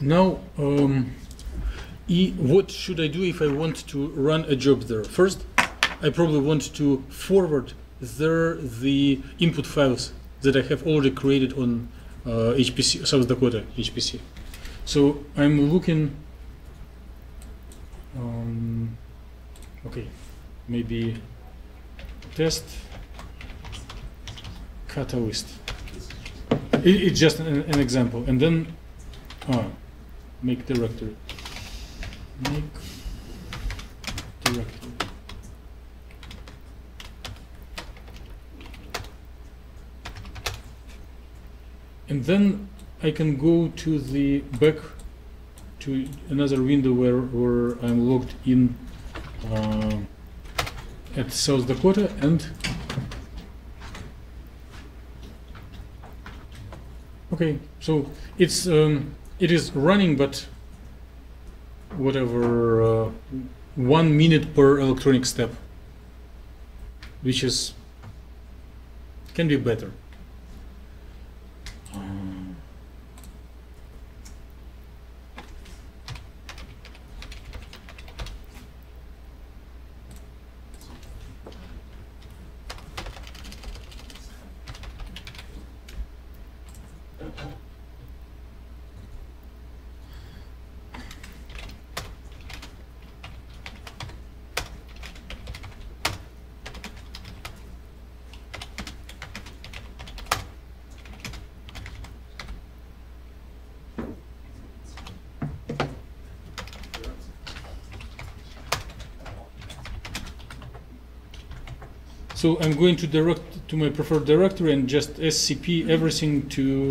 Now, what should I do if I want to run a job there? First, I probably want to forward there the input files that I have already created on HPC, South Dakota HPC. So I'm looking, okay, maybe test catalyst. It's just an example, and then make directory. Make directory. And then I can go to the back to another window where I'm logged in at South Dakota, and okay, so it's it is running, but whatever 1 minute per electronic step, which is can be better. So I'm going to direct to my preferred directory and just SCP everything to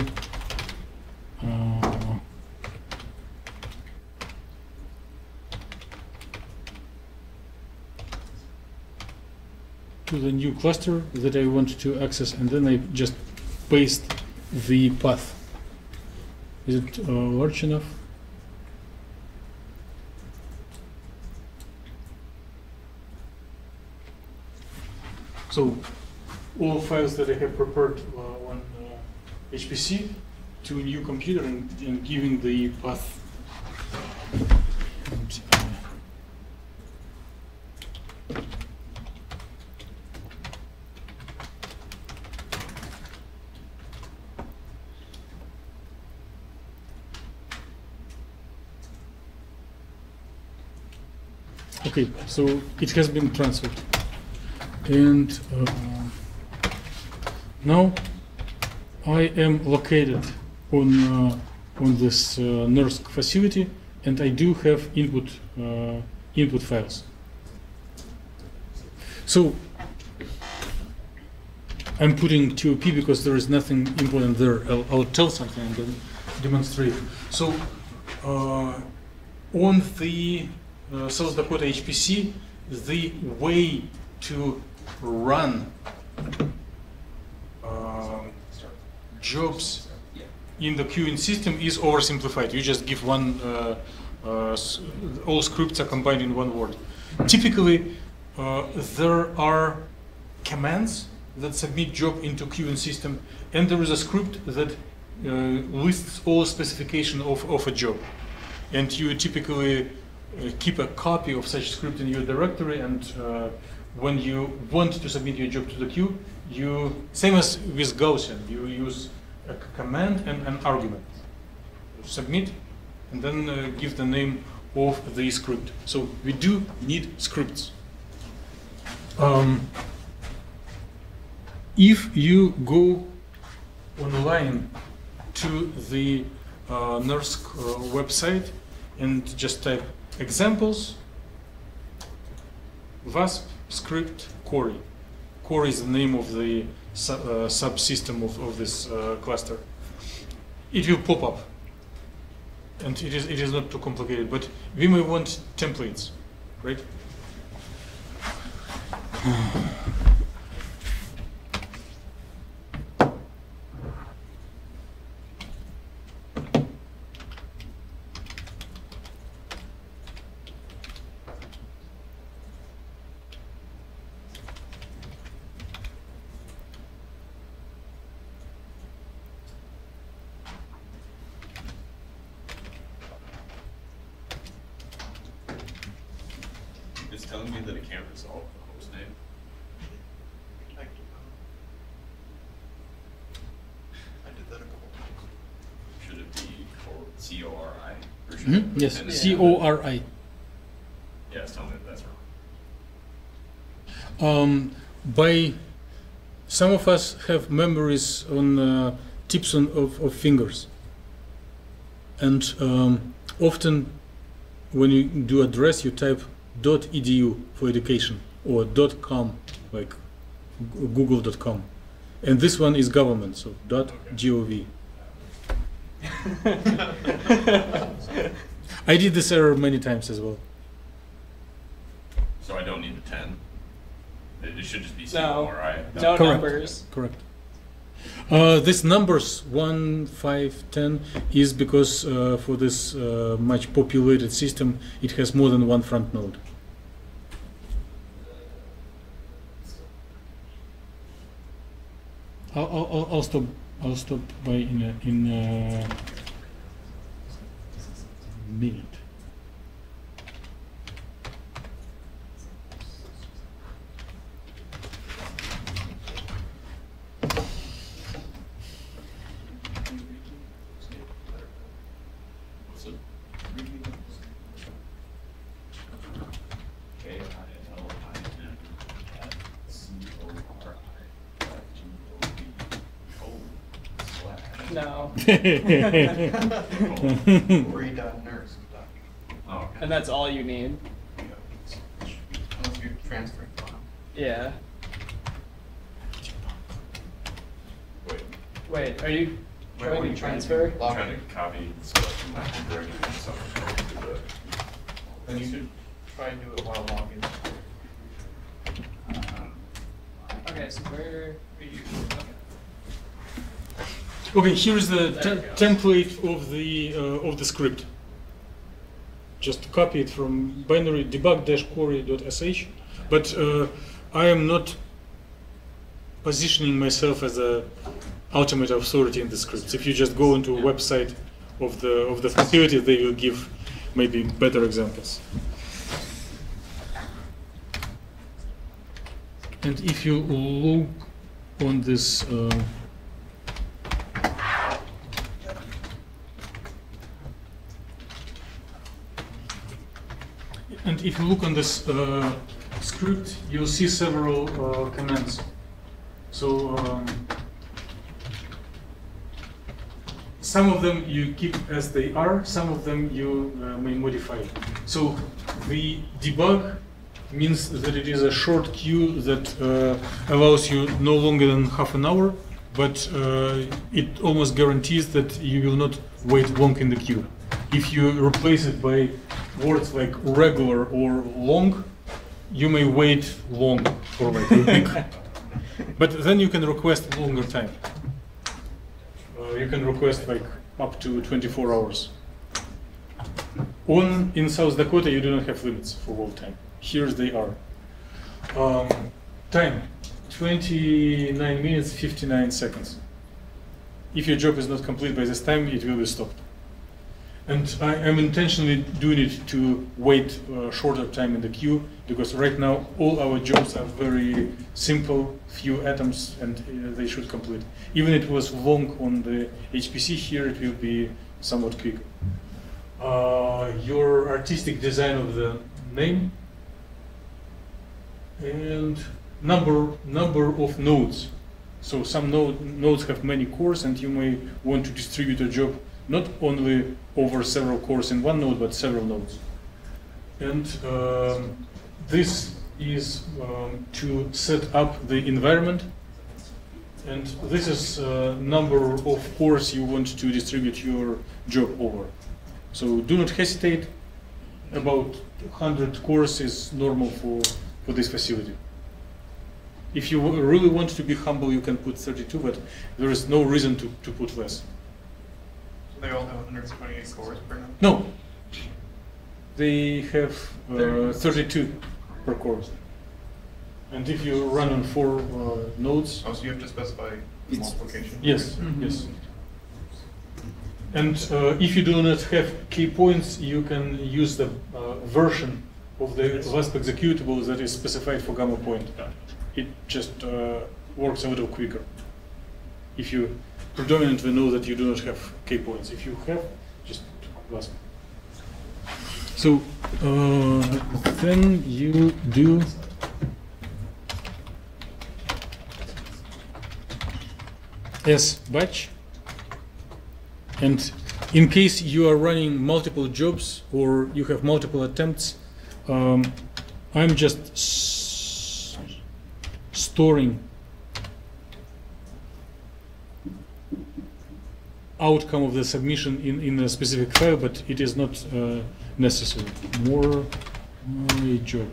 the new cluster that I want to access, and then I just paste the path. Is it large enough? So all files that I have prepared on HPC to a new computer and giving the path. And, okay, so it has been transferred. And now I am located on this NERSC facility, and I do have input files. So I'm putting TOP because there is nothing important there. I'll tell something and then demonstrate. So on the South Dakota HPC, the way to run jobs in the queuing system is oversimplified. You just give one, all scripts are combined in one word. Typically, there are commands that submit job into queuing system, and there is a script that lists all specification of a job. And you typically keep a copy of such script in your directory, and when you want to submit your job to the queue, same as with Gaussian, you use a command and an argument. Submit, and then give the name of the script. So we do need scripts. If you go online to the NERSC website and just type examples, VASP script Cori. Cori is the name of the subsystem of this cluster. It will pop up, and it is not too complicated. But we may want templates, right? telling me that it can't resolve the host name? I did that a couple times. Should it be CORI? Or should Mm-hmm. it Yes, end in- CORI. Yeah, it's telling me that that's wrong. By some of us have memories on tips of fingers, and often when you do address, you type .edu for education or .com, like google.com, and this one is government, so .gov. I did this error many times as well. So I don't need the 10. It should just be No. CORI. No Correct. numbers. Correct. This numbers 1, 5, 10 is because for this much populated system, it has more than one front node. I'll stop. I'll stop by in a minute. What's it? KILIN.CORI.GOV/. No. Read.nurse. Oh, okay. And that's all you need. Unless you're transferring file. Yeah. Wait, Wait, are you What trying are to you trying to transfer? do? I'm trying to copy stuff from my computer and something to the. Then you should try and do it while logging. Okay, so where are you? Okay, here is the There we go. template of the script. Just copy it from binary debug-query.sh, but I am not positioning myself as a ultimate authority in the scripts. If you just go into a website of the facility, they will give maybe better examples. And if you look on this. And if you look on this script, you'll see several commands. So some of them you keep as they are, some of them you may modify. So the debug means that it is a short queue that allows you no longer than half an hour, but it almost guarantees that you will not wait long in the queue. If you replace it by words like regular or long, you may wait long for like a week. But then you can request longer time. You can request like up to 24 hours. In South Dakota, you do not have limits for hold time. Here they are. Time, 29 minutes, 59 seconds. If your job is not complete by this time, it will be stopped. And I am intentionally doing it to wait shorter time in the queue, because right now all our jobs are very simple, few atoms, and they should complete. Even if it was long on the HPC, here it will be somewhat quick. Your artistic design of the name and number of nodes. So some nodes have many cores, and you may want to distribute a job not only over several cores in one node, but several nodes. And this is to set up the environment. And this is number of cores you want to distribute your job over. So do not hesitate. About 100 cores is normal for this facility. If you really want to be humble, you can put 32, but there is no reason to put less. They all have 128 cores per node? No, they have 32 per core. And if you run on 4 nodes, Oh, so you have to specify multiplication? yes, yes. And if you do not have key points, you can use the version of the last executable that is specified for gamma point. Gotcha. It just works a little quicker. If you predominantly know that you do not have k points. If you have, just last. So then you do S batch, and in case you are running multiple jobs or you have multiple attempts, I'm just storing outcome of the submission in a specific file, but it is not necessary. More job.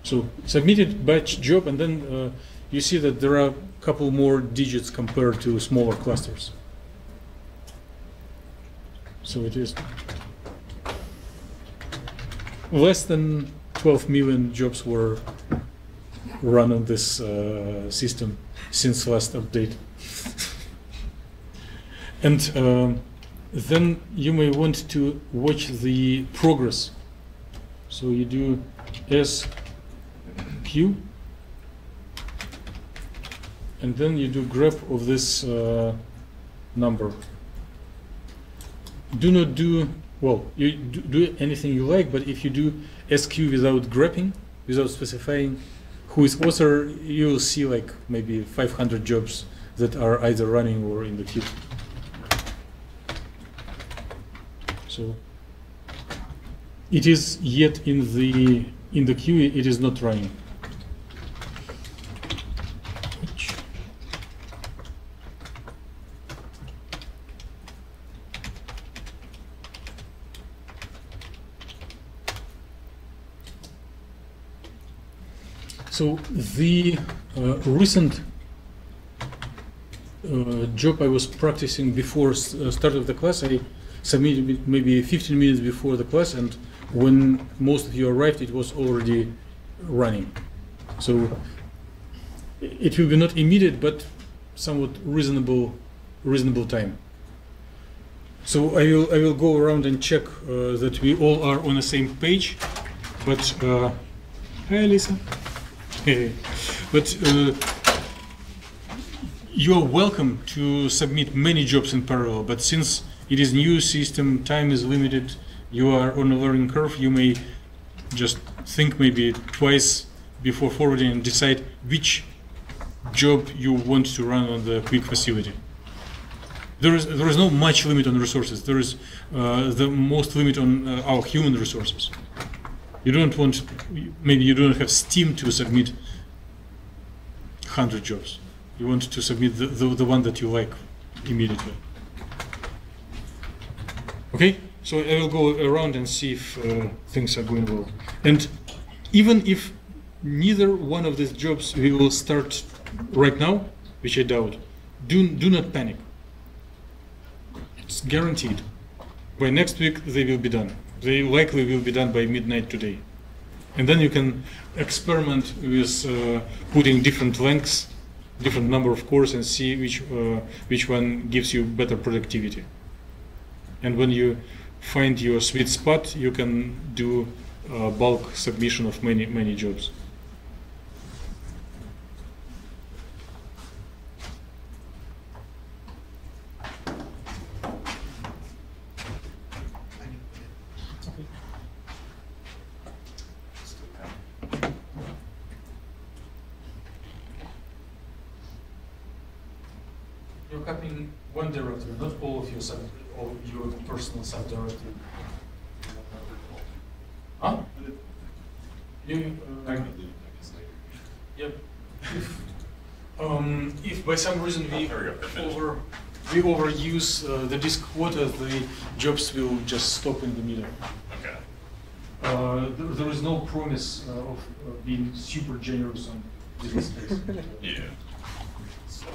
So submitted batch job, and then you see that there are a couple more digits compared to smaller clusters. So it is less than 12 million jobs were run on this system since last update. And then you may want to watch the progress. So you do SQ, and then you do grep of this number. Do not do, well, you do anything you like, but if you do SQ without grepping, without specifying who is author, you will see like maybe 500 jobs that are either running or in the queue. So it is yet in the queue, it is not running. So the recent job I was practicing before start of the class, I submitted maybe 15 minutes before the class, and when most of you arrived, it was already running. So it will be not immediate, but somewhat reasonable time. So I will go around and check that we all are on the same page. But hi, Lisa. But you are welcome to submit many jobs in parallel. But since it is new system, time is limited, you are on a learning curve, you may just think maybe twice before forwarding and decide which job you want to run on the quick facility. There is no much limit on resources. There is the most limit on our human resources. You don't want, maybe you don't have steam to submit 100 jobs. You want to submit the one that you like immediately. Okay, so I will go around and see if things are going well. And even if neither one of these jobs we will start right now, which I doubt, do not panic. It's guaranteed. By next week they will be done. They likely will be done by midnight today. And then you can experiment with putting different lengths, different number of cores, and see which one gives you better productivity. And when you find your sweet spot, you can do bulk submission of many jobs. You're copying one directory, not all of your personal subdirectory. Huh? You, yep. If by some reason we overuse the disk quota, the jobs will just stop in the middle. Okay. There is no promise of being super generous on disk space. Yeah. So.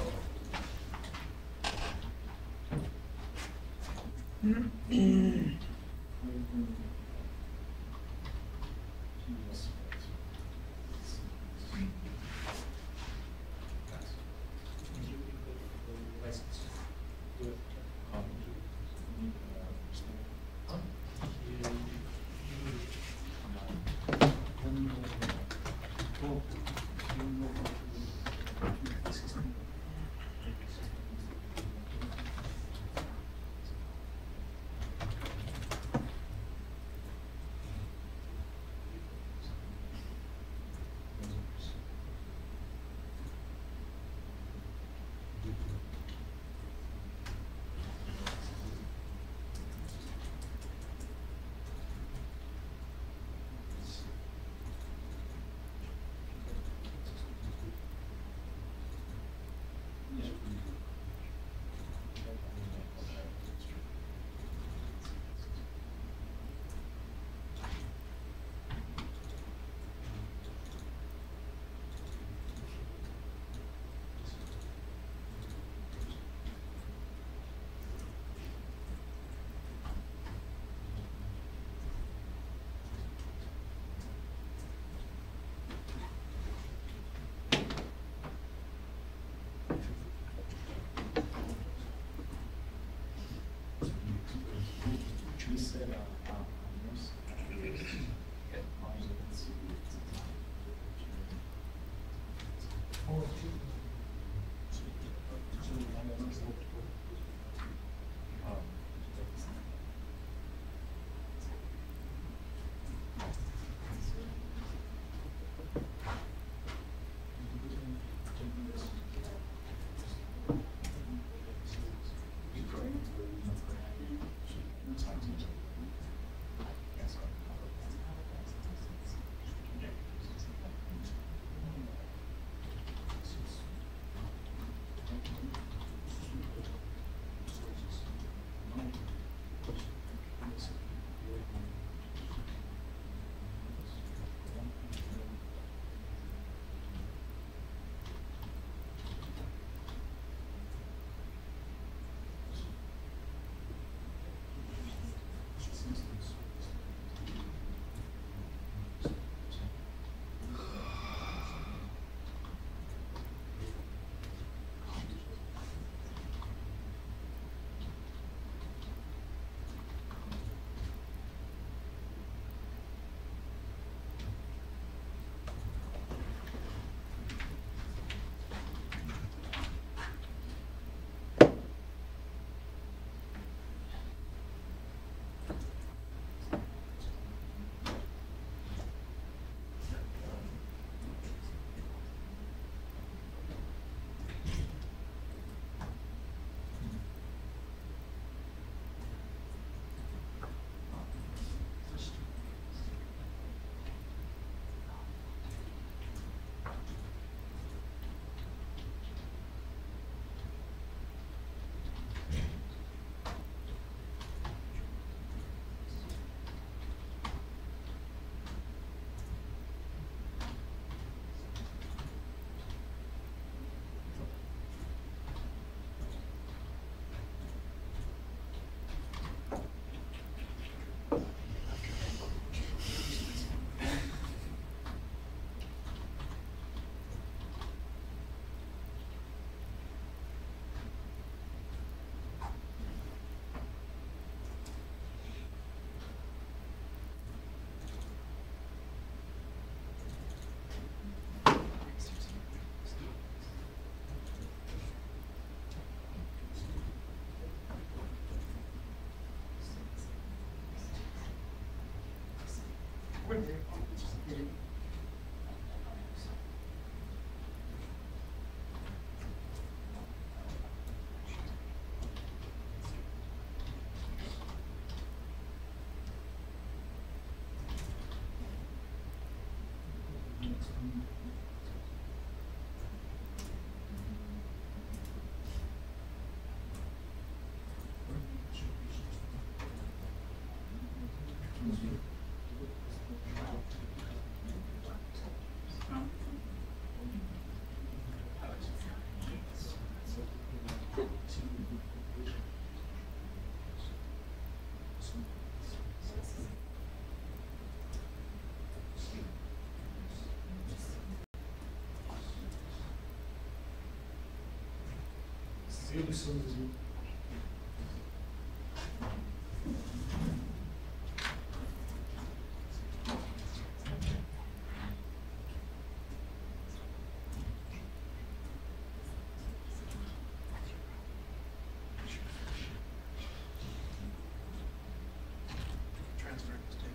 Transfer is taken.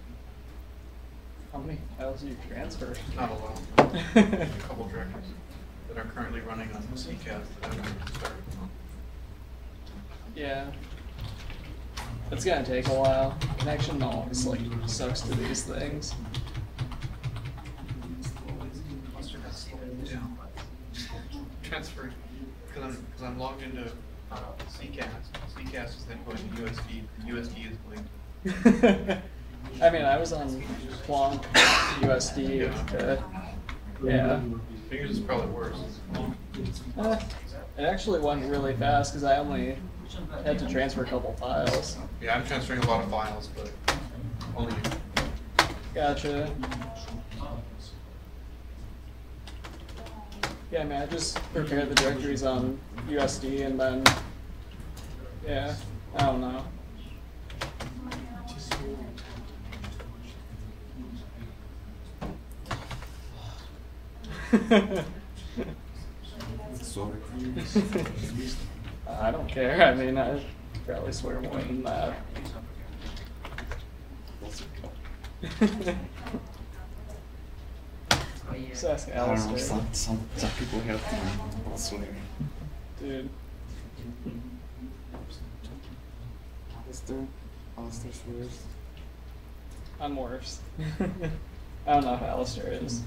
How many files do you transfer? Not a lot. A couple directories that are currently running on CCAS that haven't started. Yeah. It's gonna take a while. Connection always like sucks to these things. Yeah. Transferring, because I'm logged into CCAS. CCAS is then going to USD. USD is going to. I mean, I was on Plonk USD. Yeah. Figures is probably worse. It actually went really fast because I only had to transfer a couple files. Yeah, I'm transferring a lot of files, but only. Gotcha. Yeah, I mean, I just prepared the directories on USD and then, yeah, I don't know. Sorry. I don't care. I mean, I probably swear more than that. Just ask I don't know, Alistair. some people have time. I'll swear. Dude. Alistair swears. I'm worse. I don't know who Alistair is.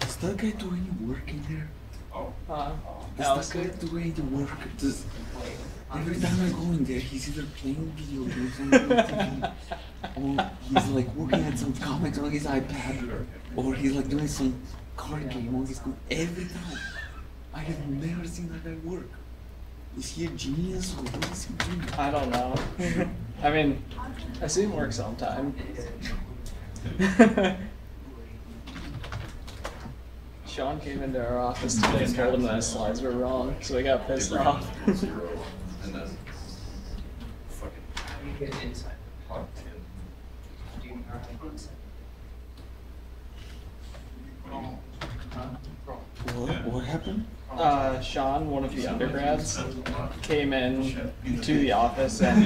Does that guy do any work in there? Does Does that guy do any work? Every time I go in there, he's either playing video games on TV, or he's like working at some comics on his iPad, or he's like doing some card game on his computer. Every time. I have never seen that guy work. Is he a genius or what is he doing? I don't know. I mean, I see him work sometime. Sean came into our office today and told him that his slides were wrong, so he got pissed off. And then fucking hot What happened? Sean, one of the undergrads, came in to the office and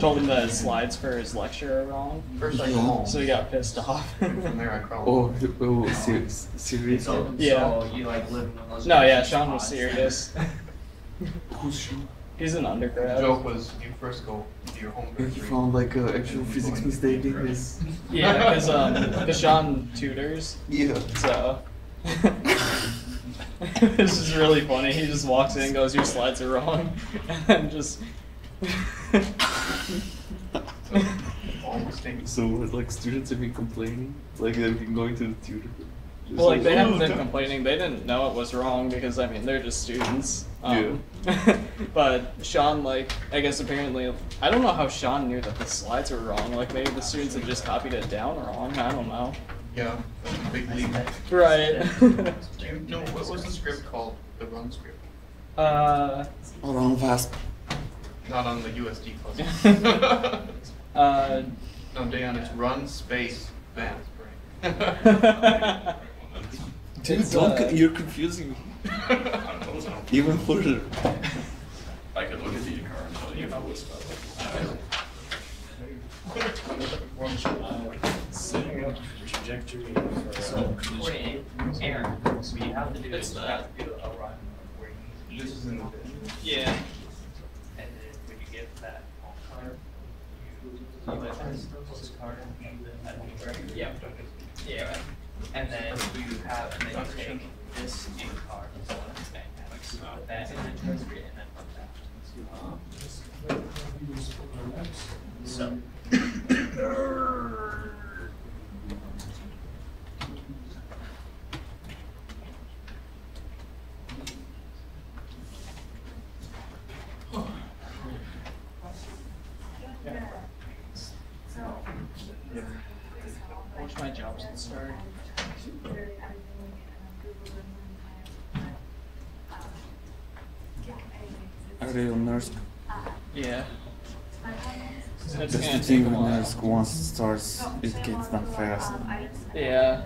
told him that his slides for his lecture are wrong. First I go home. So he got pissed off. From there I crawl. Serious? Yeah. So you like live in one of those. No, yeah, Sean was serious. Who's she? He's an The undergrad. joke was you first go to your home. He found like an actual physics mistake in his. Yeah, because Sean tutors, Yeah. so. This is really funny. He just walks in and goes, "Your slides are wrong," and just. All mistakes. So like students have been complaining, like they've been going to the tutor. Just Well, like they haven't "Oh, been that-" complaining. They didn't know it was wrong because I mean they're just students. Yeah. But Sean, like, I guess apparently, I don't know how Sean knew that the slides were wrong. Like maybe the students had just copied it down wrong. I don't know. Yeah, big leap. Right. Do you know what was the script called? The run script. Around fast. Not on the USD cluster. No, Dayan, it's run space vamp, right? Dude, It's, you're confusing me. Even further. I could look at the car and tell you if it was Setting up trajectory for coordinate Aaron. So you have to do is you have to do a run where you This is in the Yeah. and then when you get that card, you like this card right? Yeah. Yeah. Right. And then you have and then you take this in card. So put that in the treasury and then put that. So. I wish my jobs would start. Are they on nurse? Yeah. It's That's gonna the take thing a with while. nurse. Once it starts, it gets done fast. Yeah.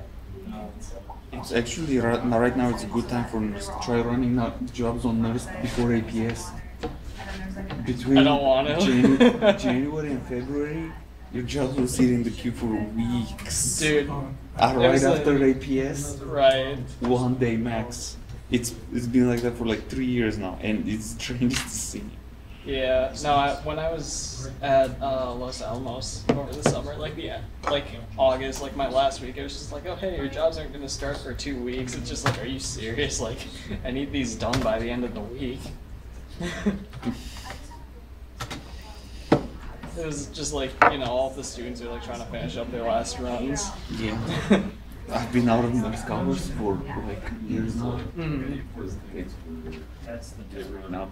It's actually right now. It's a good time for nurse. Try running out jobs on nurse before APS. Between I don't want to. January and February, your jobs will sit in the queue for weeks. Dude. Right There's after like- APS, Right. 1 day max. It's been like that for like 3 years now, and it's strange to see. Yeah, no, when I was at Los Alamos over the summer, like August, like my last week, it was just like, oh hey, your jobs aren't gonna start for 2 weeks. It's just like, are you serious? Like, I need these done by the end of the week. It was just like, all of the students are like trying to finish up their last runs. Yeah. I've been out of nurse covers for like years now. That's the difference. Now.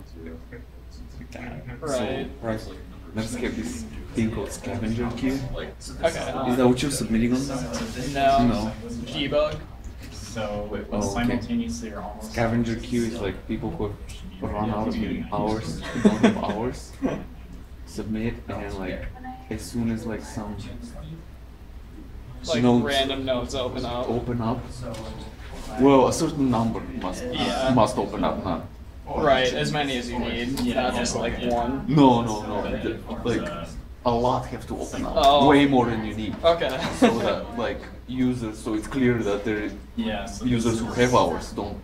Right. So, right. Let's get this thing called scavenger queue. Okay. Is that what you're submitting on that? No. Debug. So Oh, okay. simultaneously or almost. Scavenger queue is like people who have run out of hours, don't have hours, submit, and then like as soon as like some Like nodes random nodes open up. open up, well, a certain number must open up, not. Right, as many as you need, not just like one. No. Like a lot have to open up, Oh. way more than you need. Okay. So that like users, so it's clear that there is users who have hours don't.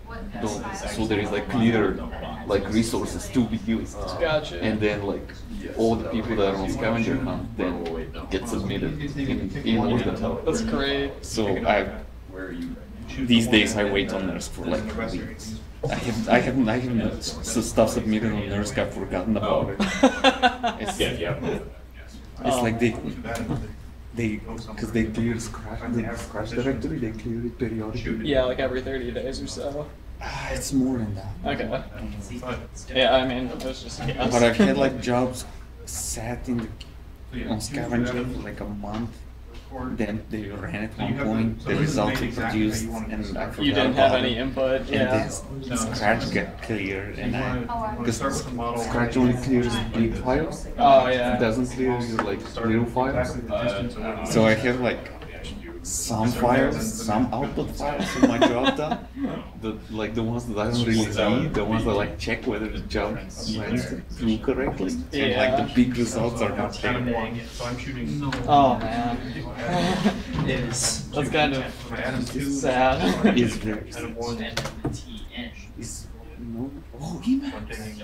So there is like clear like resources to be used. Gotcha. And then like all the people that are on scavenger hunt then get submitted in order. That's great. So these days I wait on nurse for like weeks. I haven't stuff submitted on nurse. I've forgotten about it. It's like they because they clear the scratch directory, they clear it periodically. Yeah, like every 30 days or so. It's more than that. Okay. Yeah, I mean, it was just a guess. But I've had like jobs sat on scavenger for like a month. Then they ran at one point, the results were produced, and I forgot You didn't have about any it. input, And yeah. then Scratch got cleared, and because Scratch only clears big files, Oh, it yeah. doesn't clear your like little files. So I have like some files, some output files for my job done, like the ones that I don't really need, the ones that like check whether the job went through correctly, and like the big results are not there. Oh, man. That's kind of sad. It's very it's no. Oh, Emacs.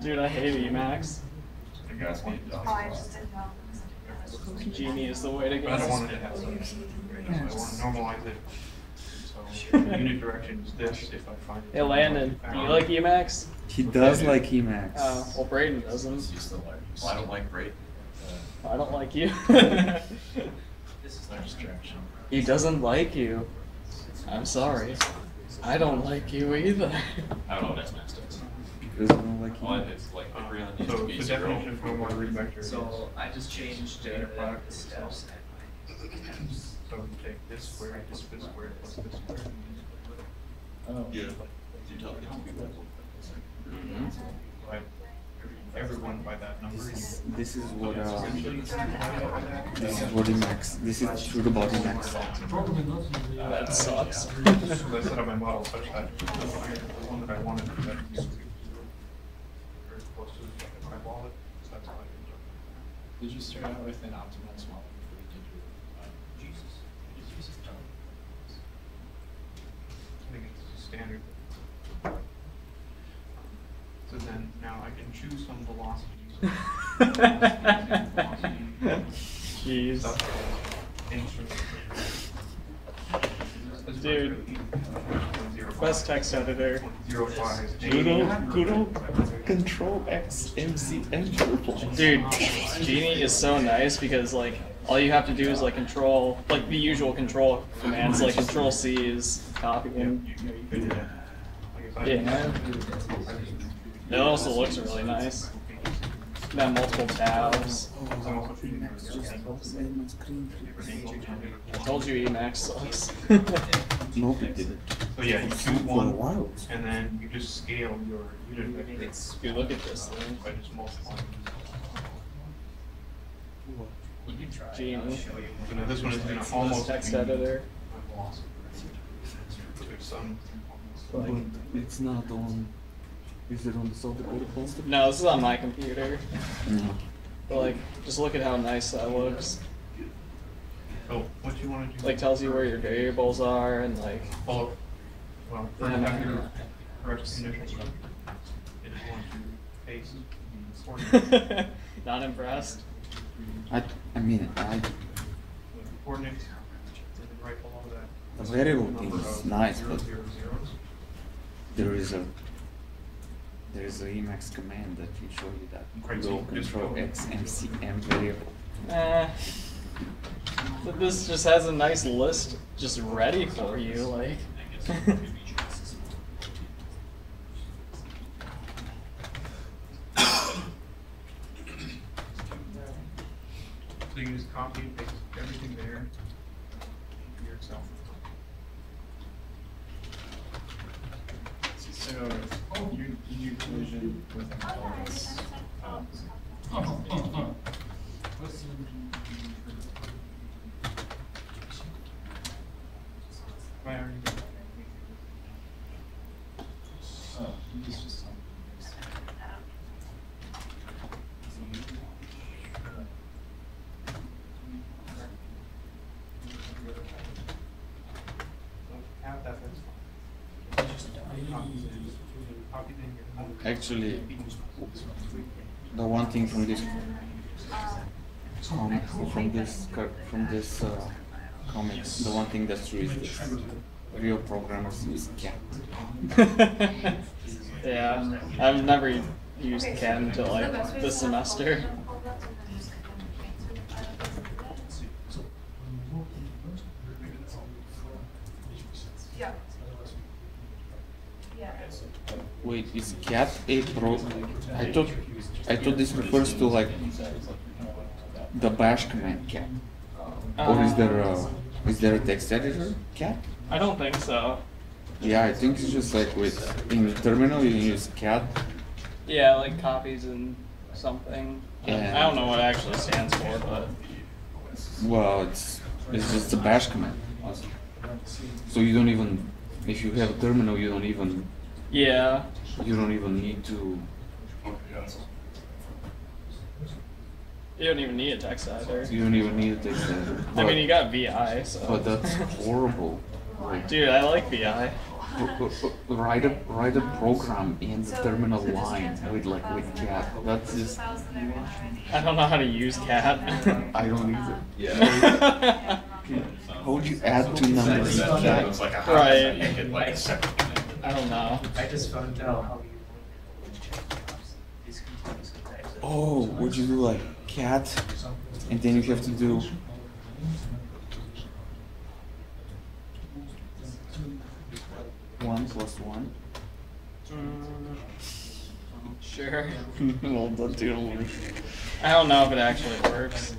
Dude, I hate Emacs. Genie is the way to But I don't go. want it to have some, I want to normalize it. So the unit direction is this if I find it. Hey, Landon, do you like Emacs? He does like Emacs. Oh, well, Braden doesn't. Well, I don't like great. I don't like you. This is no distraction. He doesn't like you. I'm sorry. I don't like you either. I don't know what Emacs does. Because I don't like Well, Emacs. it's like it really needs So to be the zero. definition of normal read vector is, So I just changed Data product the steps. so you take this square, this square, plus this square. Oh. Yeah. You tell it to be that. Right. Everyone by that number. This is what Emacs. This is true about Emacs. That sucks. So I set up my model such that the one that I wanted to be very close to my wallet. So that's how I can do it. Did you start out with an optimized model before you did your Jesus? I think it's standard. So then now I can choose some velocities. Jeez. Dude. Best text editor. 0.05. Good old Control X MCM purple. Dude, Genie is so nice because like all you have to do is like control, like the usual control commands, like control C is copying. Yeah. It also looks really nice. Got multiple tabs. Emacs just posted in my screen. I told you Emacs sucks. No, it didn't. So yeah, you choose For a one, while. and then you just scale your unit vector Dude, look at this thing. by just multiplying. Genie. So now this one is gonna almost Text be editor. my velocity. There's some. But it's not on. Is it on the South Dakota poster? No, this is on my computer. No. But like, just look at how nice that looks. Oh, what you wanna do? Like tells you where your variables are and like, Oh, Well, Yeah, after no. your correct conditional structure, it is going to paste coordinates. Not impressed. I mean, Coordinates, and then right below that. the variable number thing is of nice, 0, but 0, 0s. there is a Emacs command that will show you that Great, go so just control go. x MCM variable. But this just has a nice list just ready for you, like. So you can just copy and paste everything there for yourself. So you collision with components. Why are you? Have that, that's fine. Actually, the one thing from this comic, the one thing that's true is this: real programmers use cat. Yeah, I've never used CAD until like this semester. Wait, is cat a pro? I thought this refers to like the bash command cat, or is there a text editor cat? I don't think so. Yeah, I think it's just like with in terminal you use cat. Yeah, like copies and something. Yeah. I don't know what it actually stands for, but Well, it's just a bash command. So you don't even, if you have a terminal, you don't even need to. you don't even need a text editor. You don't even need a text editor. I mean, you got VI, so. But that's horrible. Like, Dude, I like VI. write a program in the terminal line with cat. That's just, I don't know how to use CAD. I don't either. Yeah. How would you add two numbers? That Cat? looks like a Right. you make it like a separate thing. I don't know. I just found out how you these continuous types of. Oh, would you do like cat, and then you have to do. One plus one. Sure. Well, that didn't work. I don't know if it actually works.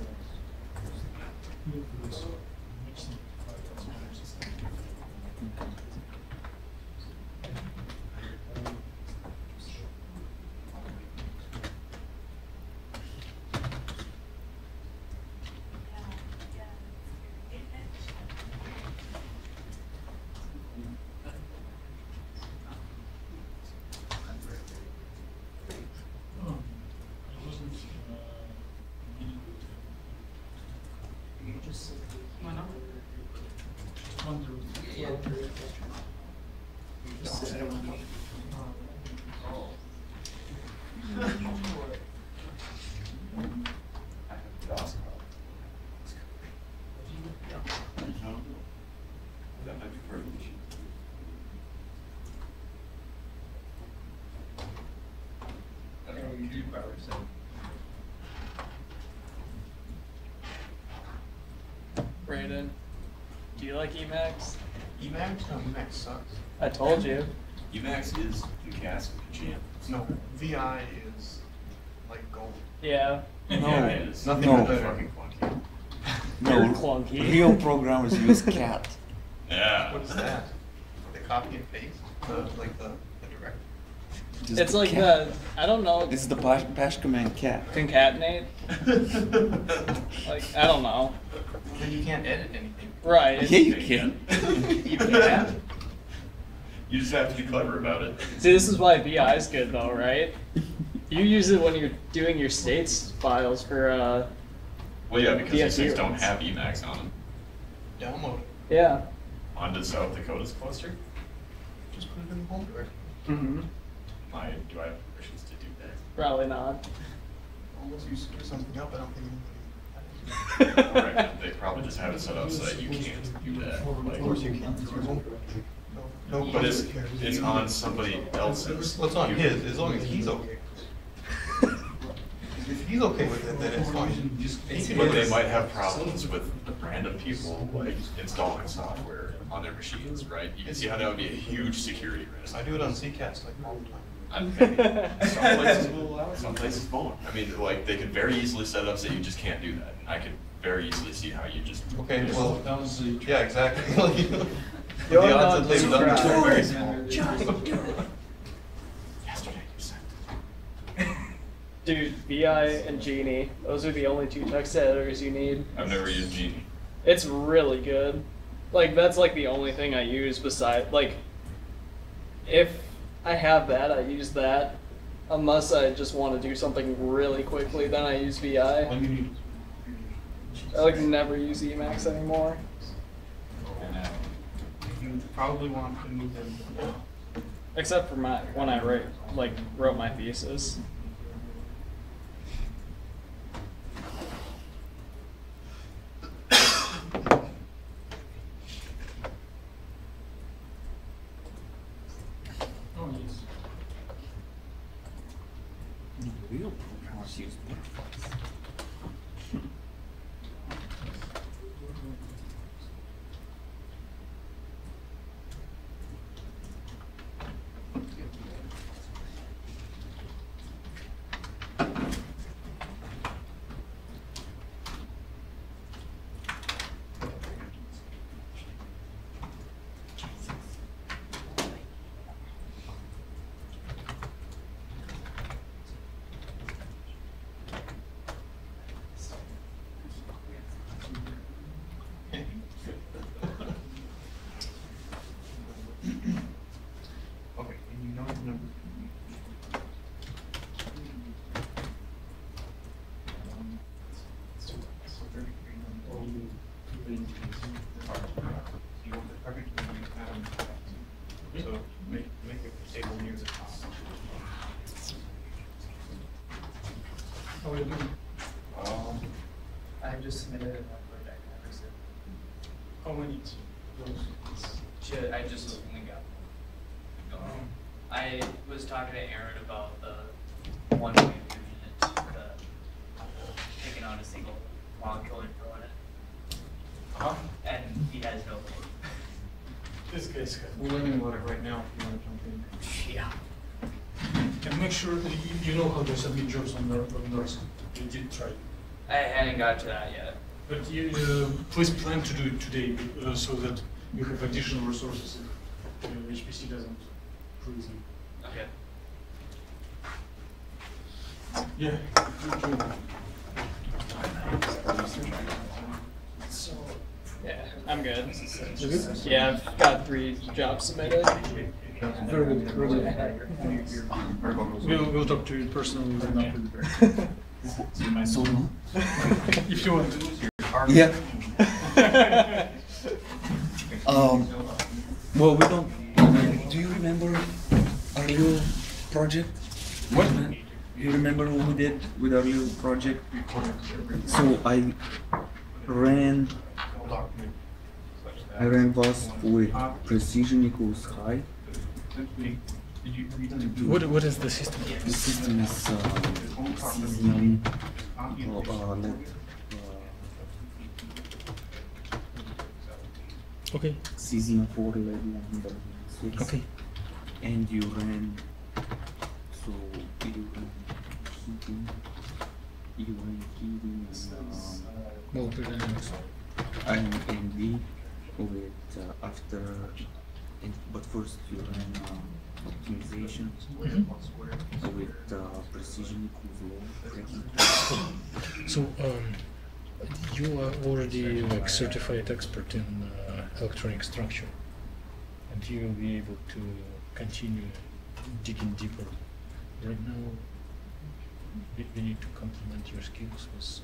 That might be part of the issue. I don't know what you do, Bauer, so. Brayden, do you like Emacs? Emacs? No, Emacs sucks. I told you. Emacs is the cast of the champ. No, VI is like gold. Yeah. Yeah, it is. Nothing No. but Fucking clunky. You're clunky. Real programmers use cat. Yeah. What is that? The copy and paste? Like the direct? Just It's the like cat. I don't know, It's the bash command cat. concatenate? Like, I don't know. Then you can't edit anything. Right. Yeah, you can. You can. You just have to be clever about it. See, this is why VI is good though, right? You use it when you're doing your states files for, Well, yeah, because these things DSU don't ones. have Emacs on them. Download it. yeah. On to South Dakota's cluster? Just put it in the home directory. Mm-hmm. Do I have permissions to do that? Probably not. Unless you screw something up, I don't think Right, they probably just have it set up so that you can't do that. of course you can. It's your home directory. No, But public cares. it's on somebody else's. Well, it's on computer. his, as long as he's okay. If he's okay with it, then it's fine. But they might have problems with random people like installing software on their machines, right? You can see how that would be a huge security risk. I do it on CCAS like all the time. Maybe. Some places will allow it, some places won't. I mean, like, they could very easily set it up so you just can't do that. And I could very easily see how you just. Okay, well, yeah, exactly. The You're odds not that they've done this are very just small. Yesterday you said. Dude, VI and Genie, those are the only two text editors you need. I've never used Genie. It's really good. Like, that's like the only thing I use beside, like, if I have that, I use that. Unless I just want to do something really quickly, then I use VI. I like never use Emacs anymore. You probably want to move them. Except for my when I wrote my thesis. Real programmers use butterflies. Okay, and you know the number. So make a table near the top. How are you doing? I just submitted a project. How many? I just only got one. I was talking to Aaron about the one way of doing it, the taking on a single molecule and filling it. And he has no clue. This guy's good. We're learning about it right now, if you want to jump in. Yeah. And make sure that you know how to submit jobs on Nurse. You did try. I hadn't got to that yet. But you, please plan to do it today so that you have additional resources if HPC doesn't freeze you. Okay. Yeah. Yeah, I'm good. Yeah, I've got 3 jobs submitted. Very good. Very good. We'll talk to you personally now. So long. If you want. Yeah. Well, we don't. Do you remember our little project? What? You remember what we did with our little project? So I ran was with precision equals high. What is the system? The system is Cesium LED. Okay. Cesium 4 LED and 6. Okay. And you ran, so you ran heating Multi-dynamics. and NV with after, but first you ran optimization with precision equals low. So you are already like certified expert in electronic structure, and you will be able to continue digging deeper. Right now, we need to complement your skills with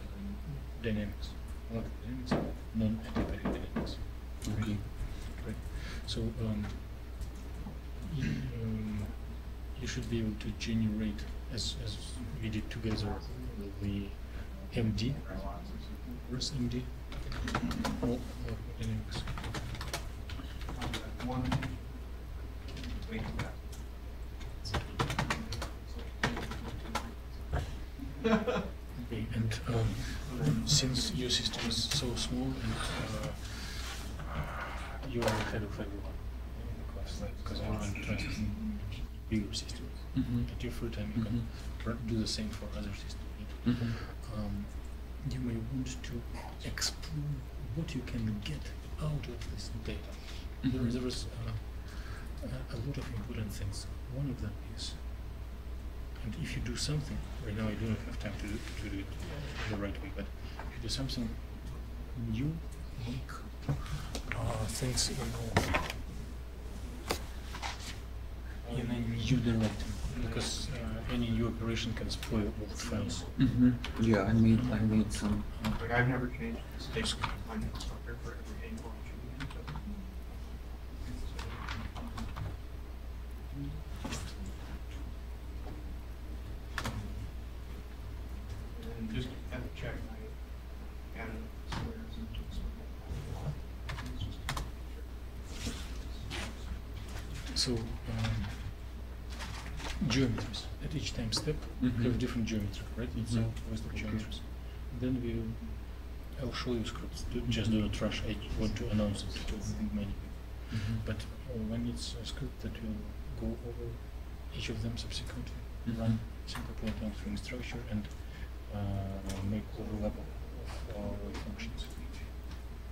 dynamics, electrodynamics, non-adiabatic dynamics. Okay. Right. So you should be able to generate, as we did together, the MD. Where's MD? Oh, Emacs. Okay, and since your system is so small and you are ahead of everyone in the class, because everyone tries bigger systems. At your free time, you can do the same for other systems. You may want to explore what you can get out of this data. There is a lot of important things. One of them is, and if you do something, right now I don't have time to do it the right way, but if you do something new, make things in a new direction, because any new operation can spoil old files. Yeah, I made some. Like I've never changed the state of my instructor for every angle I'm shooting. And just have to check my added squares and just. So geometries at each time step you have different geometry, right? It's always the geometries. Then I'll show you scripts. Just do not rush. I want to announce it to many people. But when it's a script that will go over each of them subsequently, run simple point string structure and make overlap of wave functions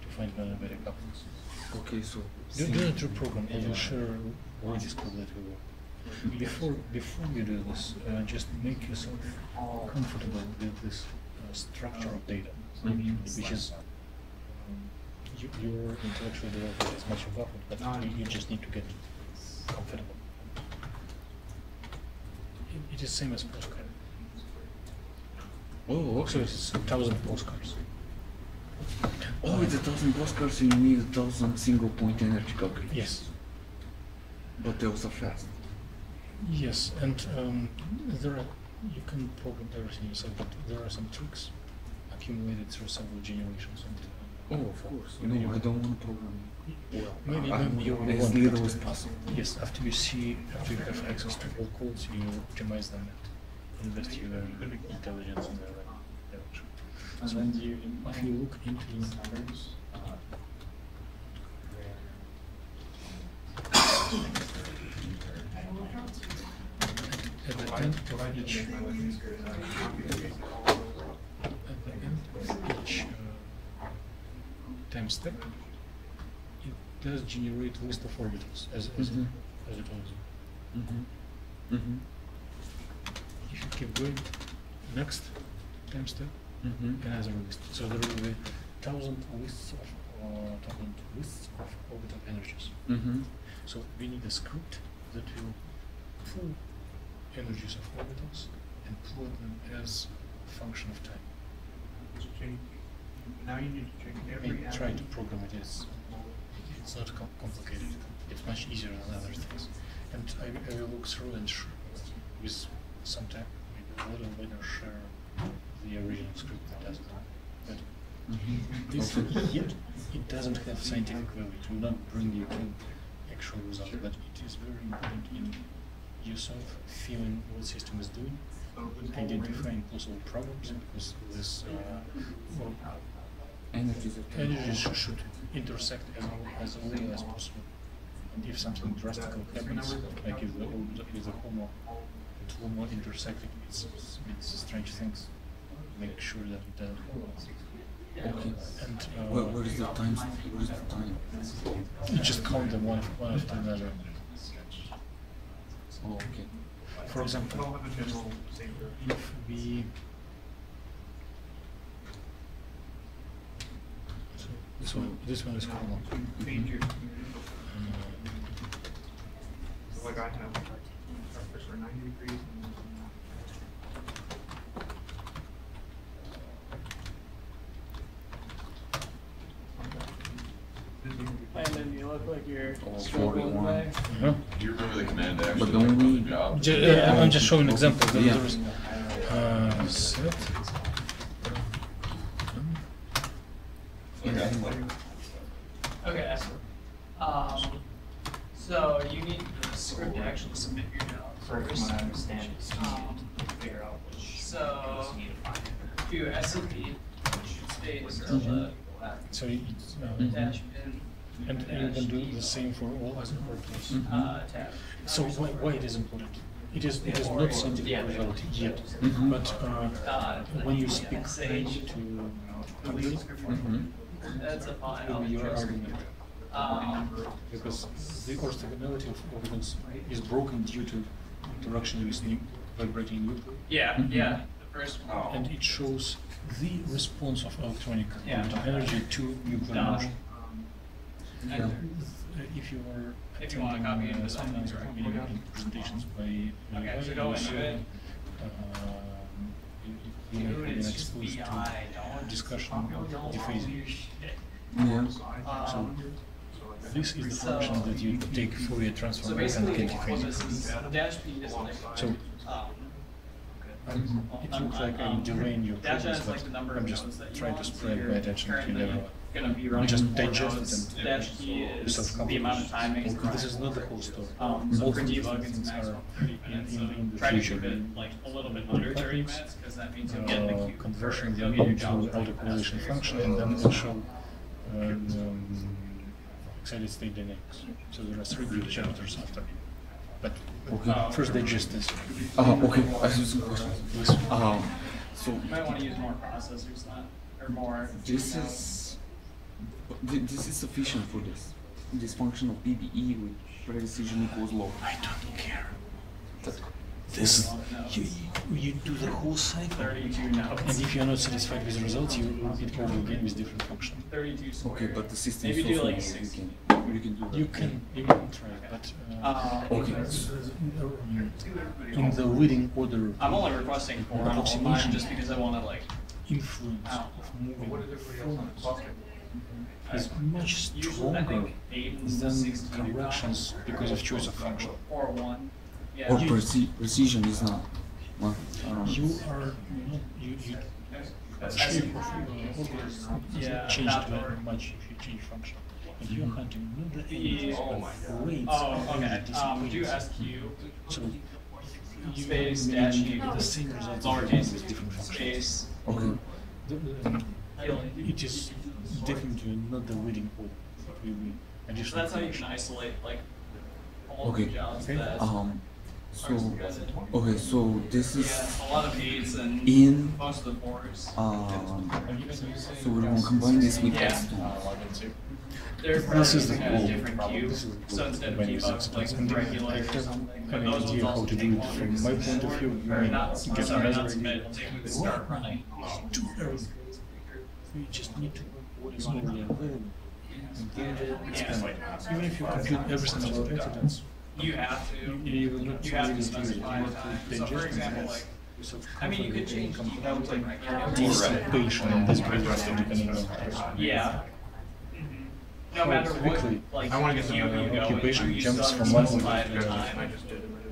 to find better couplings. Okay, so Do not reprogram. I will share already code that will work. Before you do this, just make yourself comfortable with this structure of data, which is your intellectual development is much important, but you just need to get comfortable. It is same as postcard. oh, okay. So it's 1,000 postcards. Oh, it's 1,000 postcards, so you need 1,000 single point energy calculators. Yes. But they also fast. Yes, and you can program everything yourself, but there are some tricks accumulated through several generations. And, Oh, of course. No, I don't want to program. maybe you As want little to. as possible. Yes, after you have access to all codes, you optimize them and invest your intelligence in the right direction. So if you look into at the end of each time step, it does generate a list of orbitals as it always. If you keep going, next time step, another list. So there will be 1,000 lists of orbital energies. So we need a script that will pull energies of orbitals and plot them as a function of time. Now you need to check every. And try to program it. It's not complicated. It's much easier than other things. And I will look through and with some time, maybe a little later, share the original script that does it. But this yet it doesn't have scientific value. It will not bring you to actual result, but it is very important in yourself feeling what the system is doing, identifying possible problems, because this energies should intersect as early as possible. And if something drastic happens, like if the HOMO and LUMO intersect with strange things, make sure that it doesn't happen. Okay. And where is the time? Where is the time? you just count them one after another. Oh, okay. For example, if we so this one is HOMO. Like I have, for 90 degrees. And then you look like you're Oh, struggling 41. away. Huh? Do you remember the command to actually But don't run we- the job? I'm just showing an example. Yeah. There's set. Okay. So you need the script to actually submit your job first. Figure out which. So do SCP space So it's, dash bin and you can do the same for all other workflows. tab. So why it is important? It is not scientific result yet, Mhm. but when you speak French to somebody, That's a file. your argument, because the orthogonality of organs is broken due to interaction with vibrating nuclei, Yeah, yeah. The first one. and it shows the response of electronic Yeah. quantum energy to nuclear Done. motion. And If you are If you want to copy into that, seminars that's or right. in presentations by Okay, so go into it. you Dude, have been it's just exposed BI, to don't discussion of don't dephasing. your shit. Yeah. This is the function that you take Fourier So transform and basically, can what dephase this it. is, dash P is like, So it looks like I'm delaying your dash progress, is like but the number I'm of just nodes that you trying to want, so spread you're my attention to currently everyone. gonna be You running just more digest nodes. it and Dash P is self-confidence. the amount of time it Okay, this is not the whole story. So Most for of these debug, it's things maximum are 30 minutes. So in the try to future. keep it like a little bit under 30 minutes, because that means you'll get in the queue. Conversion You'll then get your into jobs running autocorrelation faster. function and then actual excited state dynamics. So there are 3 good chapters after. But first digest this. Okay, I have some questions. So You might want to use more processors then, or more. this is this is sufficient for this function of PBE with precision equals log. I don't care. That- This you do the whole cycle. 32 nodes. And if you're not satisfied with the results, you repeat over again with different function. 32 squared. Okay, but the system Maybe is do so like small, 60. you can do that. You can try, but Okay. in the leading order I'm only requesting 4 on all approximation mine just because I want to like. influence of moving forward is much Usually, I stronger think 8 and than 16 corrections because of choice of function. Or 1. Yeah. Or precision is not. Well, I don't know. You are not you shape of orders Yeah, change not very or- much if you change function. And you're hunting not the The- elements, but rates Oh, of okay. energy Do dissipates. SQ So you space may dash get U the same results lowercase with different functions. space. Okay. It is definitely not the leading order. It will be So additional that's how you can functions. isolate like all Okay. the jobs Okay. that. So okay, so this is Yeah, a lot of P's and in. most of the 4s. So we're gonna combine this with Yeah. S2. They're This is the probably goal. using a different cube, This is the so goal. instead of Combining debug, with like and then regular I or have something. an But those idea ones how also to do take it longer from because my it's point of more- view. You or may not, get sorry, another not idea. submit, take start running. Too early. You just need to know what is already available. And then expand. Even if you compute everything about incidents, You have to. you will not You have to really use it. specify You time. have to So for digest example, it. like, So I mean, you could change debug to like regular. dissipation in this progress depending on Yeah. No how matter what, quickly like, I wanna get some you other go occupation into, you jumps still from have one to specify the to time.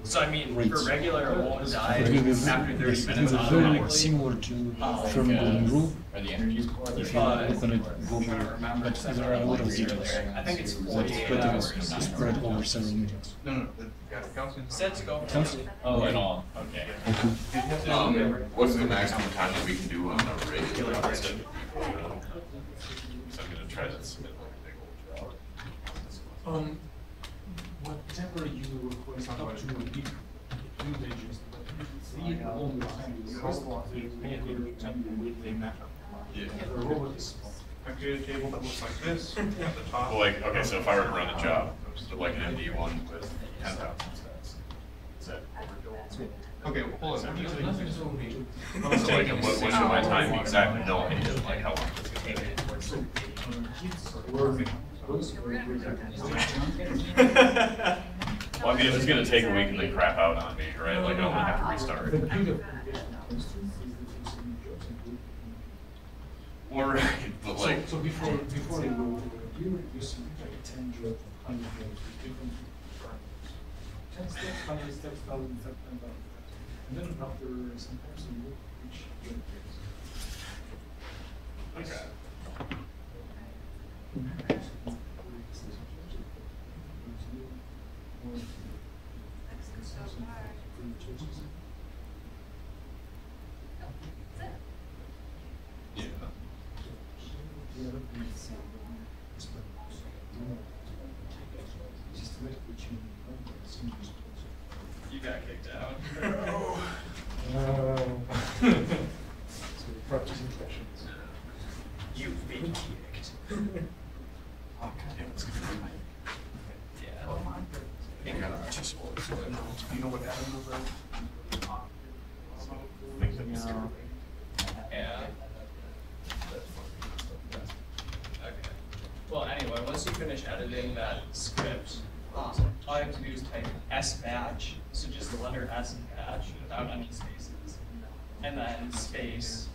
So I mean, rates. for regular, it won't die It will be after 30 this- it minutes will be very automatically. similar to Fermi-Golden rule. Or the energy. If you look on it globally, but there are a lot of details I think it's that 48 better hours. to spread over several meetings. No, Gaussian. Set to go. Oh, in all, okay. What's the maximum time that we can do on the regular method? So I'm gonna try to submit like a big old job. Whatever you request up to if you digest, but the longer time you request, the longer time you wait they matter. Yeah. The robot is I create a table that looks like this at the top. Well, like, okay, so if I were to run a job, so like an MD one with 10,000 stats, is that Okay, well, hold on. so like, what should my time be exactly? No idea, like, how long does it take? Well, I mean, if it's gonna take a week and then crap out on me, right, like, I'm gonna have to restart. Or, but like, So before you go, here you see like 10 jobs, 100 jobs with different parameters. 10 steps, 100 steps, 1,000 steps, 10,000 steps. And then after some time, you look which job it is. Okay. Yeah. You got kicked out. So practicing sessions. You've been kicked. You know what animals are? Yeah. Okay. Well, anyway, once you finish editing that script, all you have to do is type S batch, so just the letter S in batch without any spaces, and then space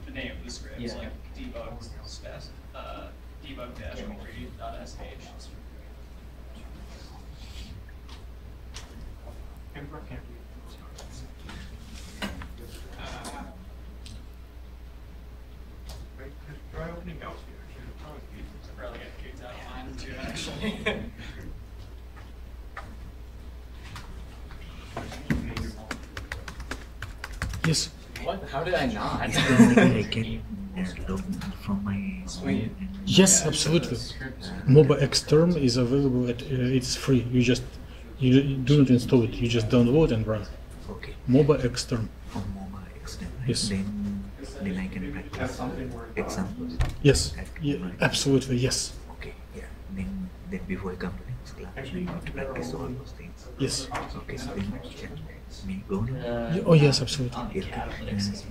the name of the script, like debug space debug-3.sh. Try opening house here. I'd probably get kicked out of mine too, actually. Yes. What? How did I not? I can look from my Sweet. Yes, absolutely. MOBA Xterm is available at it's free. You do not install it. You just download and run. Okay. MOBA Xterm. From MOBA extend, right? Yes. Then I can practice examples. Yes. at Yeah, my- absolutely. Yes. Okay. Yeah. Then before I come to next class, I need to practice all those things. Yes. Okay. Then me go now. Oh yes, absolutely. Yeah. Is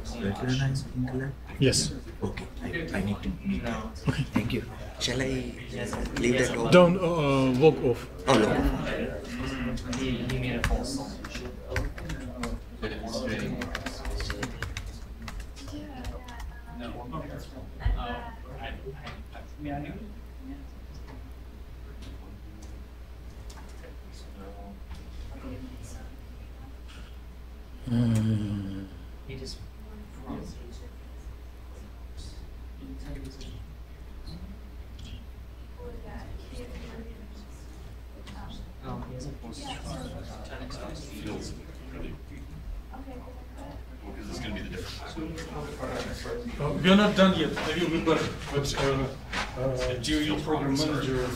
Svetlana in the lab? Yes. Okay. I need to meet her. Okay. Thank you. Shall I leave that open? Don't log off. Oh, no. He made a false song. No. Yeah, I knew. He just. He hasn't posted Feels really. Because it's going to be the difference. We are not done yet. I will be back. But DOE program manager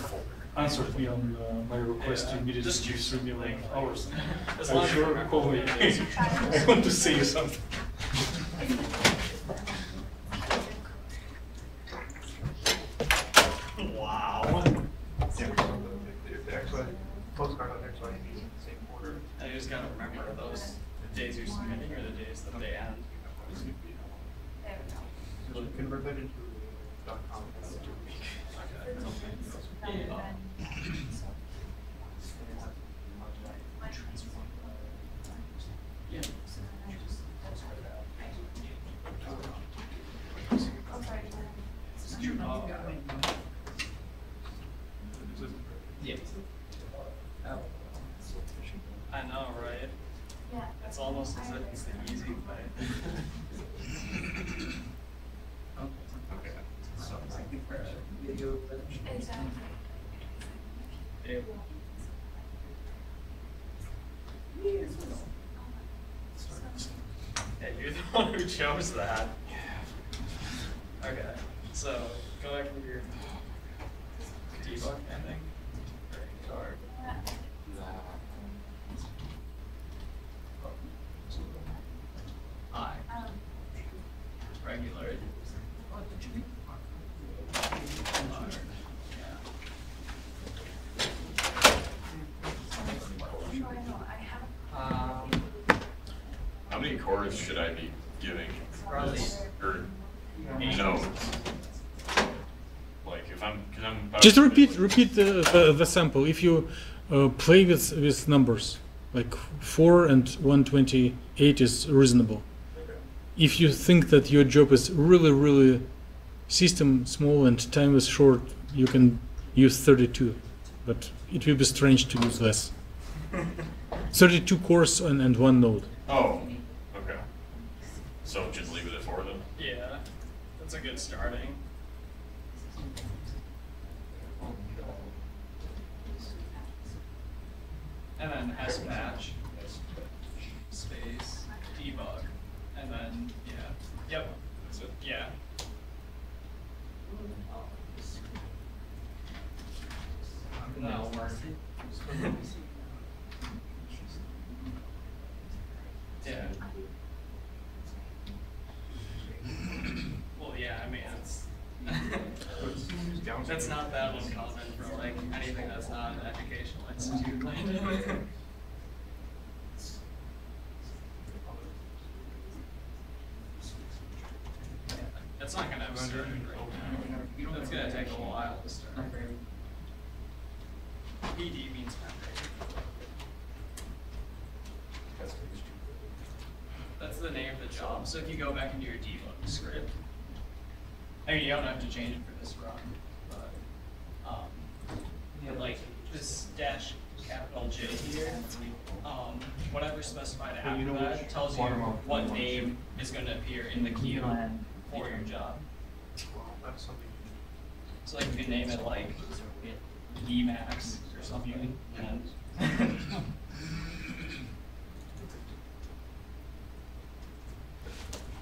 answered me on my request to immediately give 3 million hours. As I'm long as you sure remember call me. what it is. I want to say you something. Wow. The actual postcard on there, so I can use it in the same order. I just gotta remember those, the days you're submitting or the days that they end. So convert that into .com. Yeah. Yeah. I know, right? It's almost as if it's the easy way. Okay. Yeah. Yeah, you're the one who chose that. Okay, so go back to your debug ending. Or I. Regular. How many cores should I be giving Probably. this, or nodes? Like if I'm, because I'm about Just to- repeat the sample. If you play with numbers, like 4 and 128 is reasonable. If you think that your job is really, really system small and time is short, you can use 32, but it will be strange to use less. 32 cores and one node. Oh, okay. So just leave it at 4 then? Yeah, that's a good starting. And then S patch, space, debug, and then, yeah, yep, That's it? yeah. That'll work. Yeah. Well, yeah, I mean, it's, that's not that uncommon for like anything that's not an educational institute. It's not gonna have started right now. It's gonna take a while to start. PD means memory. That's the name of the job. So if you go back into your debug script, I mean, you don't have to change it for this run, but like this dash capital J here, whatever specified after that tells you what name is going to appear in the queue for your job. So like you can name it like Emacs or something. And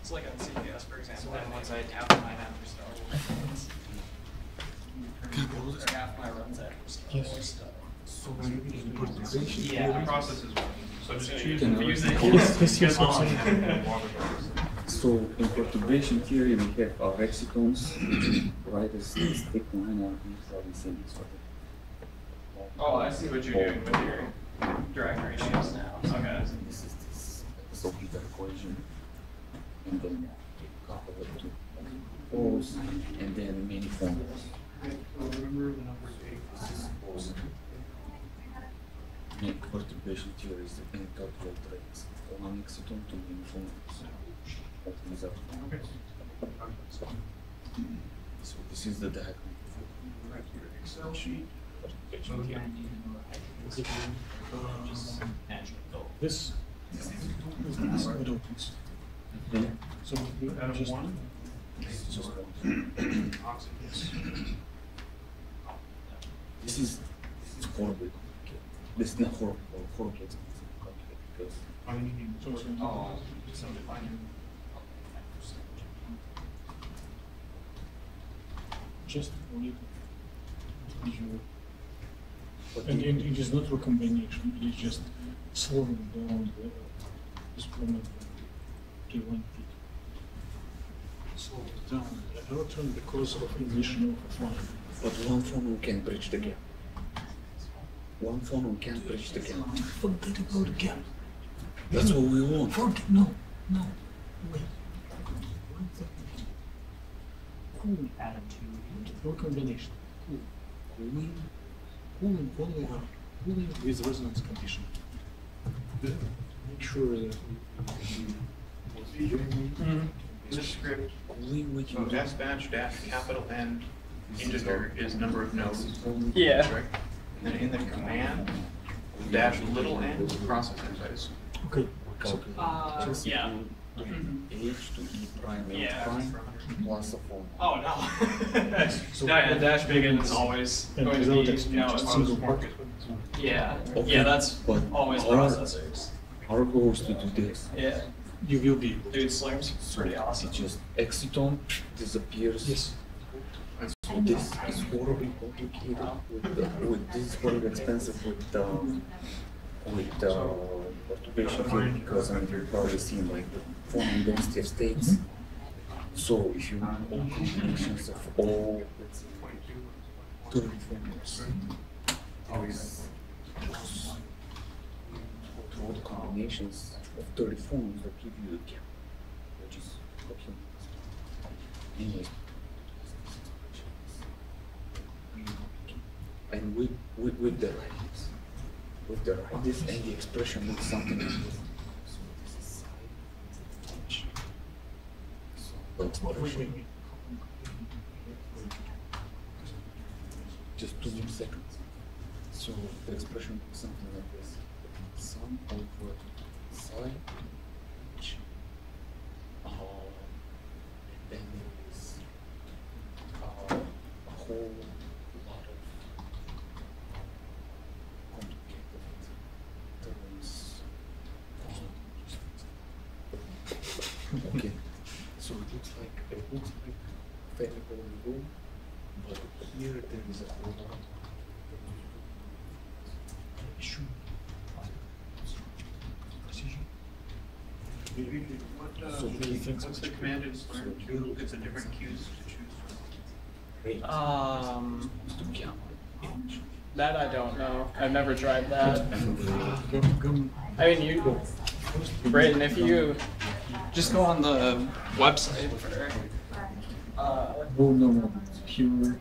it's like on CPS, for example, and once I half of mine after start. Or half my runs after start. Yes. So importation. Yeah. The process is working. So just choose Can I- confusing. Yes, absolutely. So in perturbation theory, we have our excitons, right? As stick line and probably same sort of. Oh, I see what you're doing with your direct ratios now. Okay. This is this Sophia equation, and then couple it to poles, and then many formulas. Make perturbation theories and calculate rates. One exciton to many formulas. That result. So this is the diagram. Excel sheet. Perturbation theory. This middle piece. Yeah. So you Out of just 1. It's just one. This is horrible. This is not horrible. Horrible. It's complicated because just read visual. And it is not recombination, it is just slowing down the experiment to 1 feet. Slow it down the electron because of emission of one. but one phone can bridge the gap. One phone can bridge the gap. Forget about the gap. That's what we want. Forget, no, wait. One second. Cool. Recombination. Cool. Cooling all around. Cooling with resonance condition. Make sure that In the script, Cooling we so can do. dash batch dash capital N integer is number of nodes. Yeah. Right? And then in the command, dash little n process interface. okay. Just Yeah. equal to H to E prime L Yeah. prime plus a phone. Oh, no. So No, yeah, dash big N is always And going to without be, expansion, it's single part. yeah. Okay, Yeah, that's but always our- processors. Our goal is to do this. Yeah. You will be able to. Dude, Slurm's pretty awesome. It just exciton disappears. Yes. So this is horribly complicated with this is horribly expensive with perturbation theory because I mean you've probably seen like the forming density of states. So if you want all combinations of all let's say 30 formulas, there is all the combinations of 30 forms that give you the gap, which is okay. Anyways. And with the radius. With the radius and the expression looks something like this. So this is side. So the expression. just 2 more seconds. So the expression is something like this: sum over psi, which, then there is a whole lot of complicated terms. Okay, so it looks like variable room, but here there is a whole lot of issue. So What's the command in Learn to get the different queues to choose That I don't know. I've never tried that. I mean, you, Brayden, if you just go on the website for, no, here.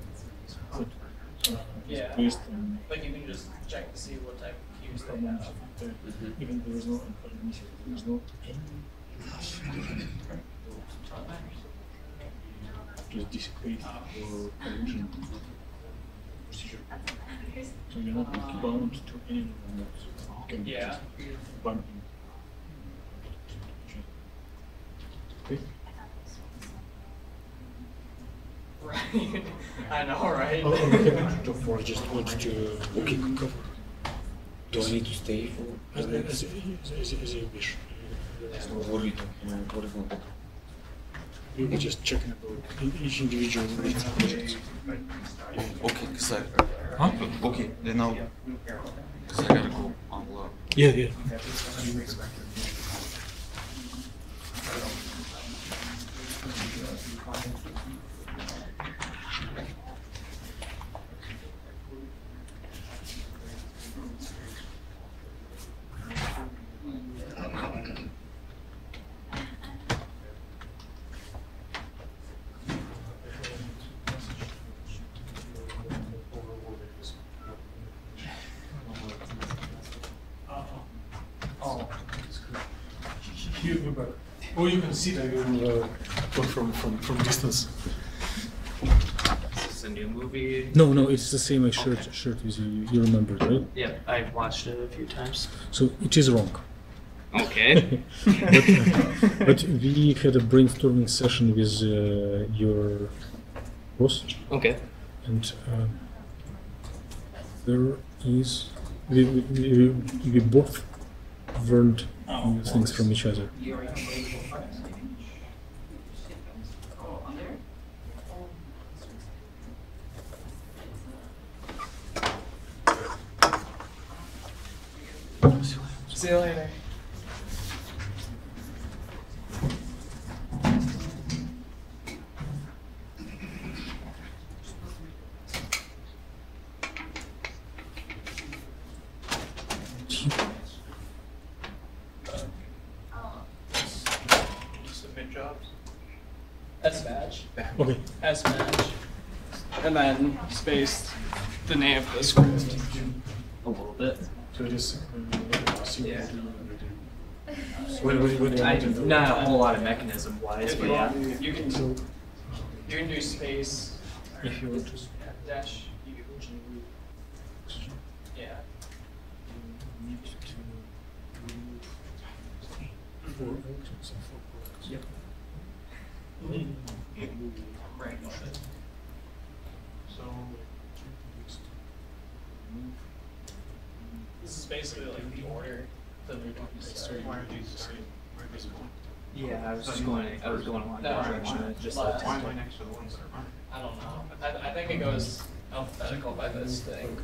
yeah, Based on like you can just check to see what type of queues they have. even there is no just dissipate or collision procedure. So you're not bound to any of them. You can Yeah. just bump in. Okay. Right. I know, right? For just want to cover. Do I need to stay for As you wish. what are we talking about? What is not? We were just checking about each individual projects. Okay, cause I. Huh? Okay, then I'll. Cause I gotta go. I'll. Yeah. Here we're back. Or you can see that we will talk from distance. Is this a new movie? No, it's the same shirt with you. You remember, right? Yeah, I've watched it a few times. So it is wrong. Okay. But we had a brainstorming session with your boss, Okay. and there is we both learned new things from each other. See you later. submit jobs? S-badge. Okay. S-badge. And then space the name of the script. A little bit. So it is. Yeah. Not a whole lot of mechanism wise, If but you yeah. want, you can do space If you want to. dash U. Yeah. Need to remove 4 electrons and 4 products. Yep. Right. So, This is basically like the order that they're doing. why are these the same? Why are these one? Yeah, I was going along No, that direction. It just last. looked Why am I next to the ones that are running? I don't know. I think it goes alphabetical by this thing.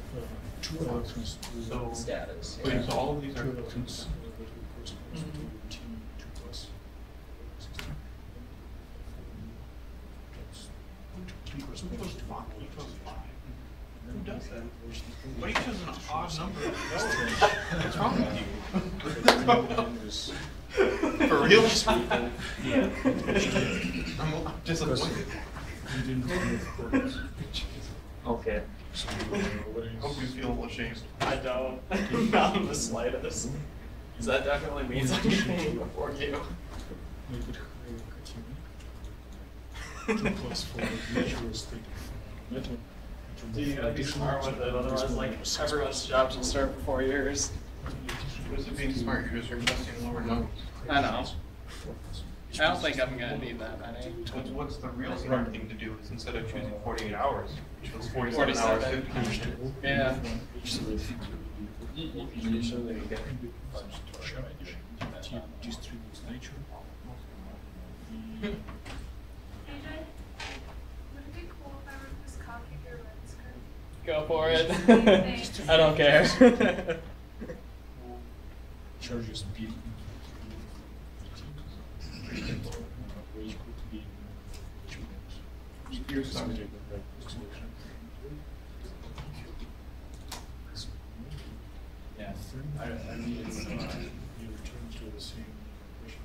2 electrons to So, Status. wait, so all of these 2 are. electrons that will correspond to T2 plus 16. T corresponds Who chose to five? You chose five. Who does that? Why Why are you choosing an odd number? What's wrong with you? For real? Yeah. I'm disappointed. we didn't remove products. Okay. So what is Hope you feel a little ashamed. I don't. Not in the slightest. Because that definitely means I'm getting before you. make it higher continue. 2 plus 4 natural state of matter. So you gotta be smart with it, otherwise like everyone's jobs will start for 4 years. What is it being smart? You're just requesting lower nodes. I know. I don't think I'm gonna need that many. What's the real smart thing to do is instead of choosing 48 hours, choose 47 hours, 50 minutes. Yeah. Go for it. I don't care. Charge your speed. Yeah. I mean, you return to the same equation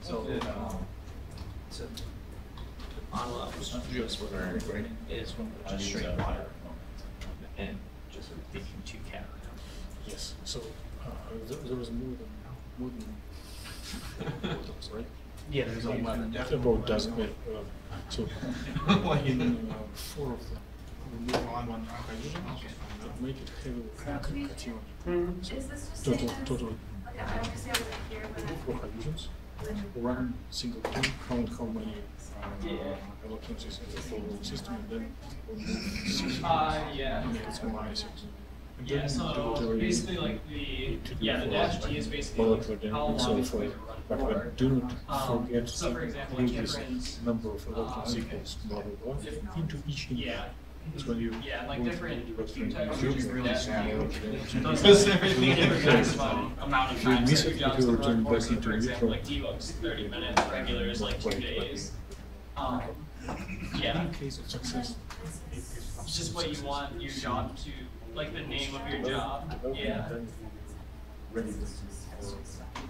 So on just what we're recording is just straight water and just thinking 2 cat. Yes, so there was more than photos, right? Yeah, there's 11. About dozen. So in 4 of them, we make it heavily cation. So Is this just total like I understand what I hear when 4 hydrogens. Run single thing, count how many electrons is in the whole system, and then we'll move Yeah. make it harmonizing. And Yeah, then so do the basically like the, to dash T is basically molecular like how dynamics long and it's so going forth. to run But for. do not forget So for to example, leave like this different, number of electrons equals blah blah blah into each input. yeah, That's when you yeah, like go different to the Q directory types and are do really dash dash Q. Q. Those everything different maximum amount of If you times miss that it, your if job's you gonna return run for. back So into for example, neutral, like debug's 30 minutes, regular is like 2 days. Yeah, in case of success, it's just what you want your job to, like the name of your job. Yeah, ready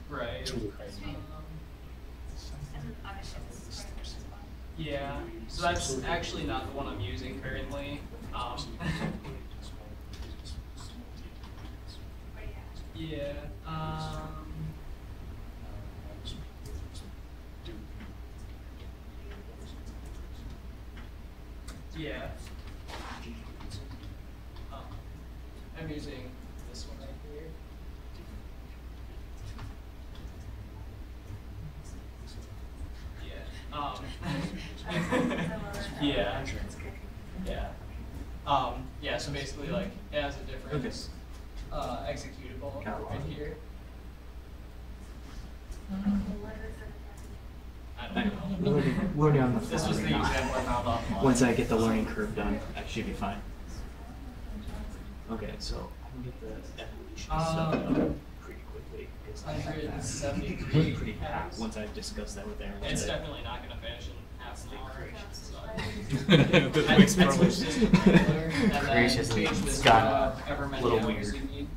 right. to the high. Yeah, so that's actually not the one I'm using currently. Yeah. Yeah. I'm using this one right here. Yeah. Yeah. Yeah. Yeah, so basically like it has a different executable right here. I don't know. Learning on the This was the fly. example I found offline. Once I get the learning curve done, I should be fine. Okay, so I can get the evolution stuff done pretty quickly because I have that 173 pretty packed once I discuss that with Aaron. It's today. definitely not going to finish in half an hour. So. That makes I problems. switched this to regular, and then Graciously, changed this it's to gotten however many little hours weird. you need.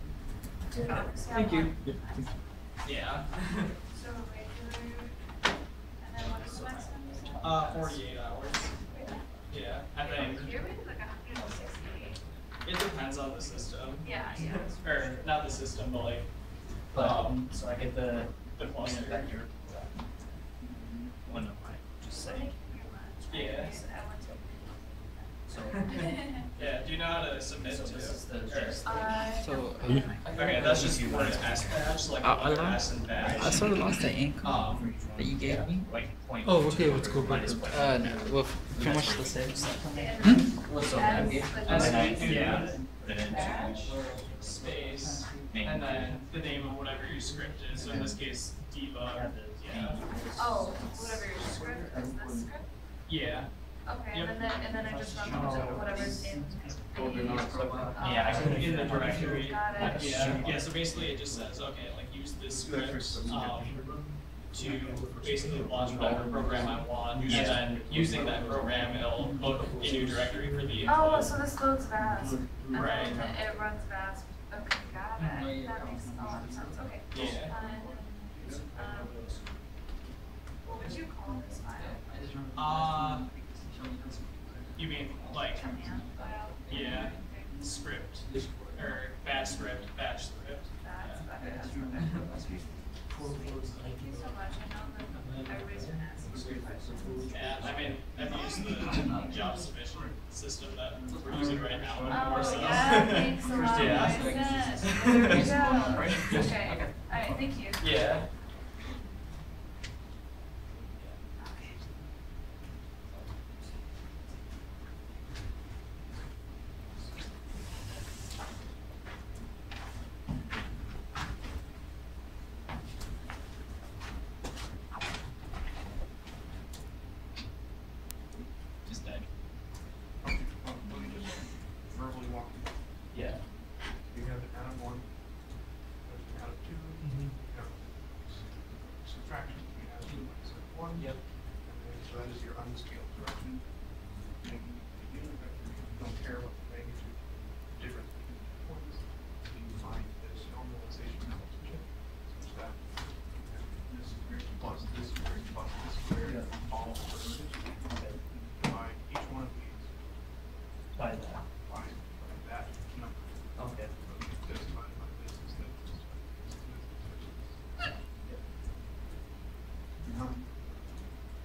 Thank you. Yeah. So regular, and then what is the maximum? 48 hours. Yeah, I think Here we did like 168. it depends on the system. Yeah, yeah. Or not the system, but like So I get the cluster. vector. Well, no, I just say. Yeah. So. Yeah. Do you know how to submit So to? this is the Or- gist. Okay, that's just word S badge, like I letter lost- S and badge. I sort of lost the income that you gave me. Like point. Oh, okay, let's go back. minus point. No, well, how much the same? So then, And then I then, yeah, put it into space, and then the name of whatever your script is. So in this case, debug. Yeah. Oh, whatever your script is, this script? Yeah. Okay, Yep. and then I just run whatever's in. Yeah, I couldn't In the directory. Got it. Yeah. So basically, it just says, okay, like use this script to basically launch whatever program I want, and then using that program, it'll look in your directory for the Oh, input. so this loads fast, and Right. then it runs fast. Okay, got it. That makes a lot of sense. Okay. Yeah. What would you call this file? You mean like, yeah, script, or batch script, batch script. Thank you so much. I know that everybody's been asking me questions. Yeah, I mean, I've used the job submission system that we're using right now. Oh, yeah, thanks a lot. Yeah. There we go. Okay, all right, thank you. Yeah. Just dead. Okay, well, let me just verbally walk you. Yeah. You have an Adam 1, there's an Adam 2, you have subtraction between Adam 2 and 1. Yep. And then, so that is your unscaled direction. And the unit vector, you don't care about the magnitude difference between the points. So you find this normalization relationship such that this squared plus this squared plus this squared all over by each one of these. By that. By that number. Okay. This divided by this is this. Now,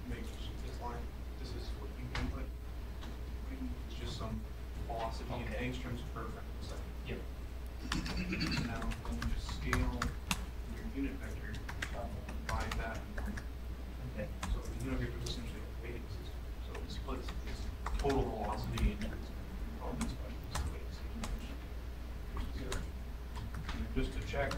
make this line, this is what you input. It's just some velocity in angstroms per second. Yep. Now, when you just scale your unit vector by that. Okay. So the unit vector is essentially a weighting system. So it splits its total velocity into all these values. The weighting system. And just to check,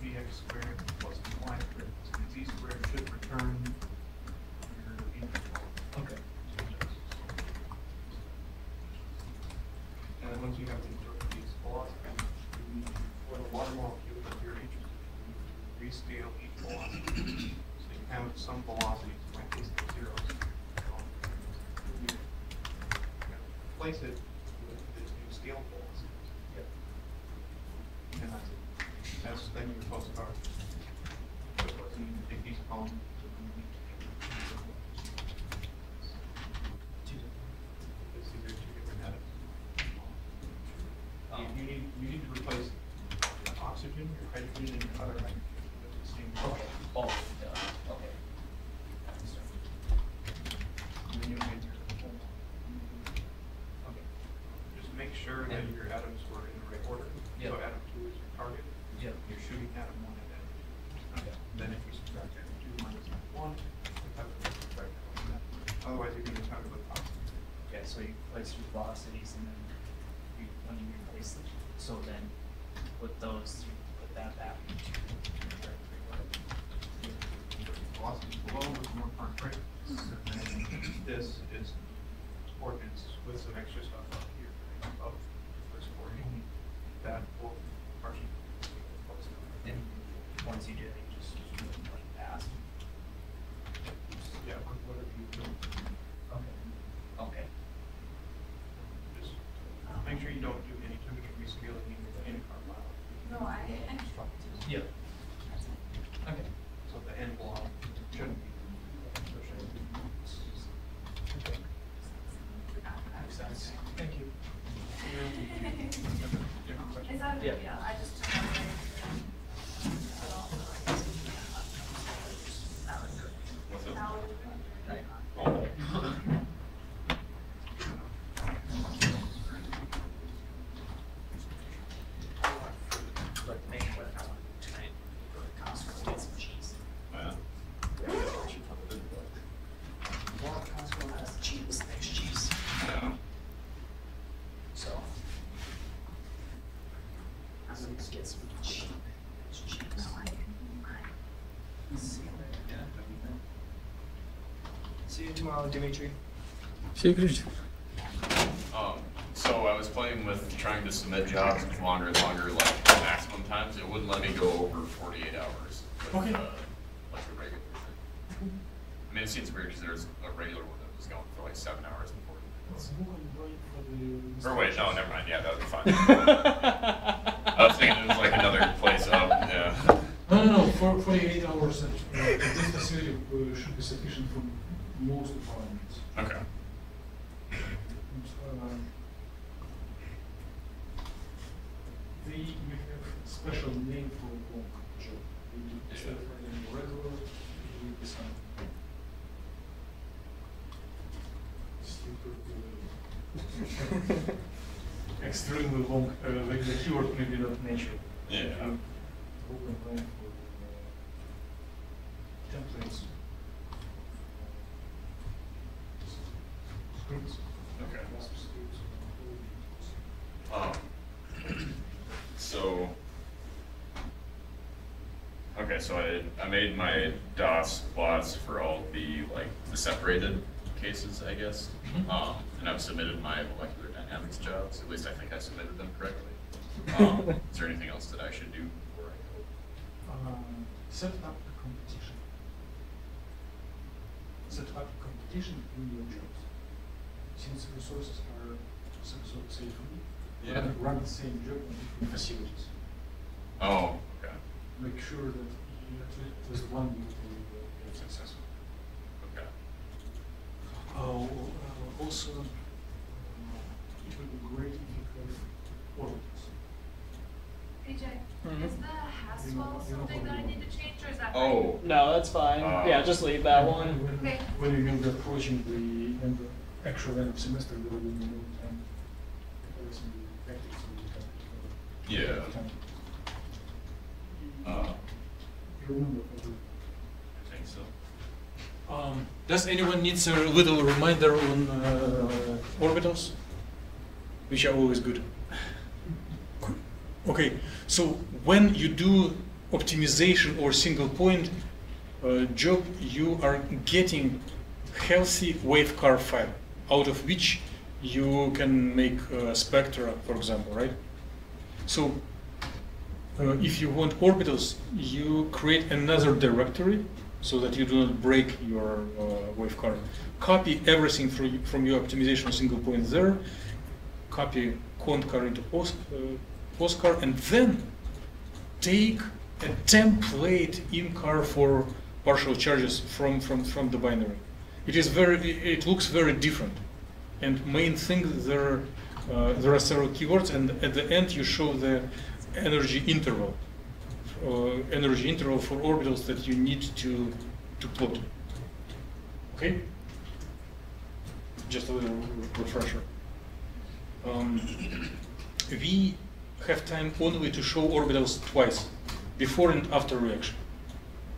vx squared plus y squared plus z squared should return your unit velocity. Okay. And then once you have these velocities, for the water molecule that you're interested in, you rescale each velocity. So you have some velocities, in my case, they're zeros. You replace it with the new scale velocities. Yep. And that's it. That's then your postcard. So you take these columns. These are two different atoms. You need to replace the oxygen, your hydrogen, and your other hydrogen with the same. Okay. Oh, okay. And then you get your. Okay. Just make sure that your atoms were in the right order. Yep. So atom 2 is your target. Yep. You're shooting atom 1 and atom 2. Okay. Then if you subtract atom 2 minus atom 1, you have to subtract atom 1. Otherwise, you're going to talk about oxygen. Okay, so you replace your velocities and then when you replace them, so then with those, you put that back into Velocity below with more current rate. And then this is coordinates with some extra stuff up here above the first coordinate. That will partially. And once you do it, you just like pass. Yeah, whatever you do. Okay. Okay. Just make sure you don't do any temperature rescaling in a car file. No, I Yep. Okay. So the end block shouldn't be. Okay. Makes sense. Thank you. Is that a big Yeah. deal? I just took it. What's up? That was But maybe what I want tonight, go to Costco, get some cheese. Yeah. Well, Costco has the cheapest next cheese. Yeah. So I'm gonna just get some cheap cheese. See you tomorrow, Dimitri. Secret. So I was playing with trying to submit jobs with longer and longer, like maximum times. It wouldn't let me go over 48 hours. With, Okay. Like a regular thing. I mean, it seems weird because there's a regular one that was going for like 7 hours and 40 minutes. Or wait, no, never mind. Yeah, that would be fine. I was thinking it was like another place up. Yeah. No, for 48 hours at this facility should be sufficient for most of our needs. Okay. We have a special name for long job. We do instead of writing regular, we do this one. Extremely long, like the keyword maybe not nature. Yeah. Open line for templates. Scripts. Okay. Scripts. So, okay, so I made my DOS plots for all the separated cases, I guess, and I've submitted my molecular dynamics jobs. At least I think I submitted them correctly. Is there anything else that I should do before I go? Set up a competition. Set up a competition in your jobs. Since resources are say free, run the same job on different facilities. Oh, okay. Make sure that at least one will get successful. Okay. Also, it would be great if you have orbitals. PJ, Mhm. is the Haswell something that I need to change, or is that? Oh, No, that's fine. Yeah, just leave that one. Okay. When you will be approaching the end, actual end of semester, there will be no time. Comparison with practice, so you have yeah. time. You remember how to I think so. Does anyone needs a little reminder on orbitals, which are always good? Okay, so when you do optimization or single point job, you are getting healthy wavecar file, out of which you can make spectra, for example, right? So if you want orbitals, you create another directory so that you do not break your wavecar. Copy everything from your optimization single point there, copy contcar into postcar, and then take a template incar for partial charges from the binary. It looks very different. And main thing, there are several keywords, and at the end you show the energy interval for orbitals that you need to plot. Okay? Just a little refresher. We have time only to show orbitals twice, before and after reaction,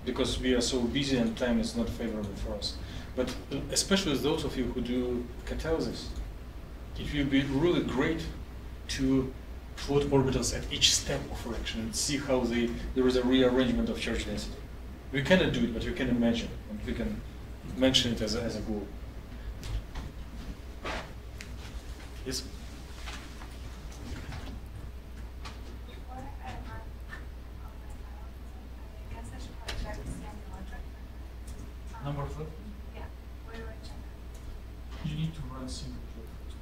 because we are so busy and time is not favorable for us. But especially those of you who do catalysis, it will be really great to plot orbitals at each step of reaction and see how there is a rearrangement of charge density. We cannot do it, but we can imagine, and we can mention it as a goal. Yes? Before I run all my files, I guess I should probably check the standard logic. Number 5, Yeah, where do I check that? you need to run single job first.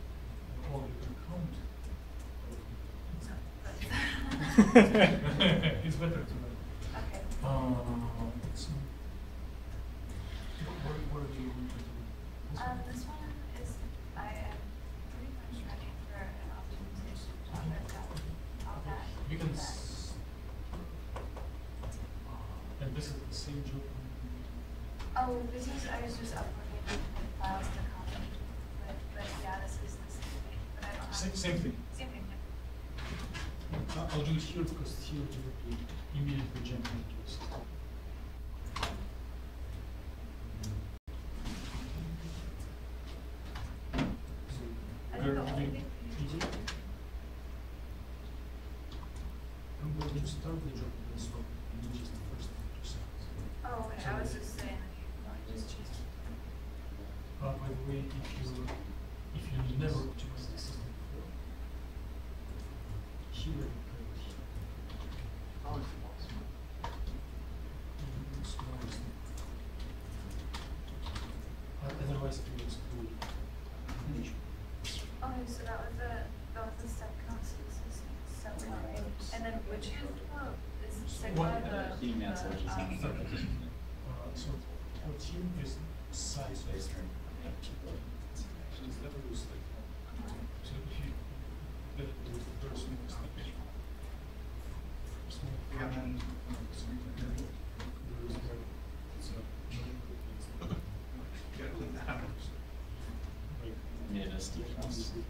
Or you can count. It's better to run. Okay. Let's see. Where do you want to do? This one is, I am pretty much ready for an optimization job. I've got all that. You can, that. and this is the same job. Oh, this is, I was just uploading the files to copy, but yeah, this is the same thing, but I don't have. Same thing. Same thing. I'll do it here because here you will immediately jump into the system. I Where think the do only you- thing. I'm going to start the job and then stop, and which is the first thing to say. Oh, okay, I was just saying, like, just choose. By the way, if you never optimize the system before, here you can otherwise it will exclude. Okay, so that was the step counts. So, right. And then which is, oh, is is Sigma the, Emacs are just So our team is size-based. So it's never used like, so if you let it do the first one, it's like Yeah, that's different.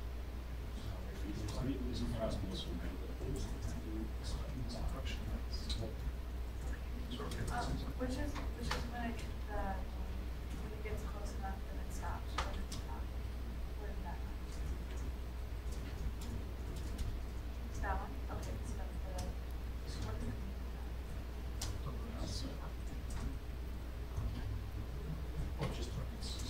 which is when it when it gets close enough then it stops. When it's not, when that happens. That one? Okay, so that's the what does it mean? or just brackets.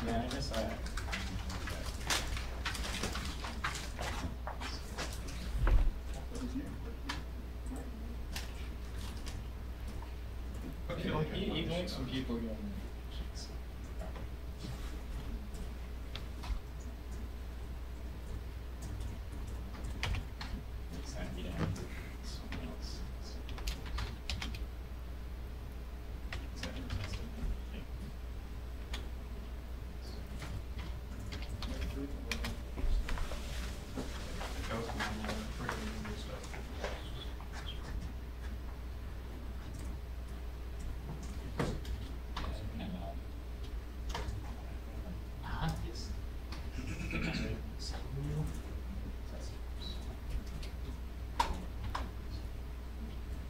Yeah, I guess I. You make some people go.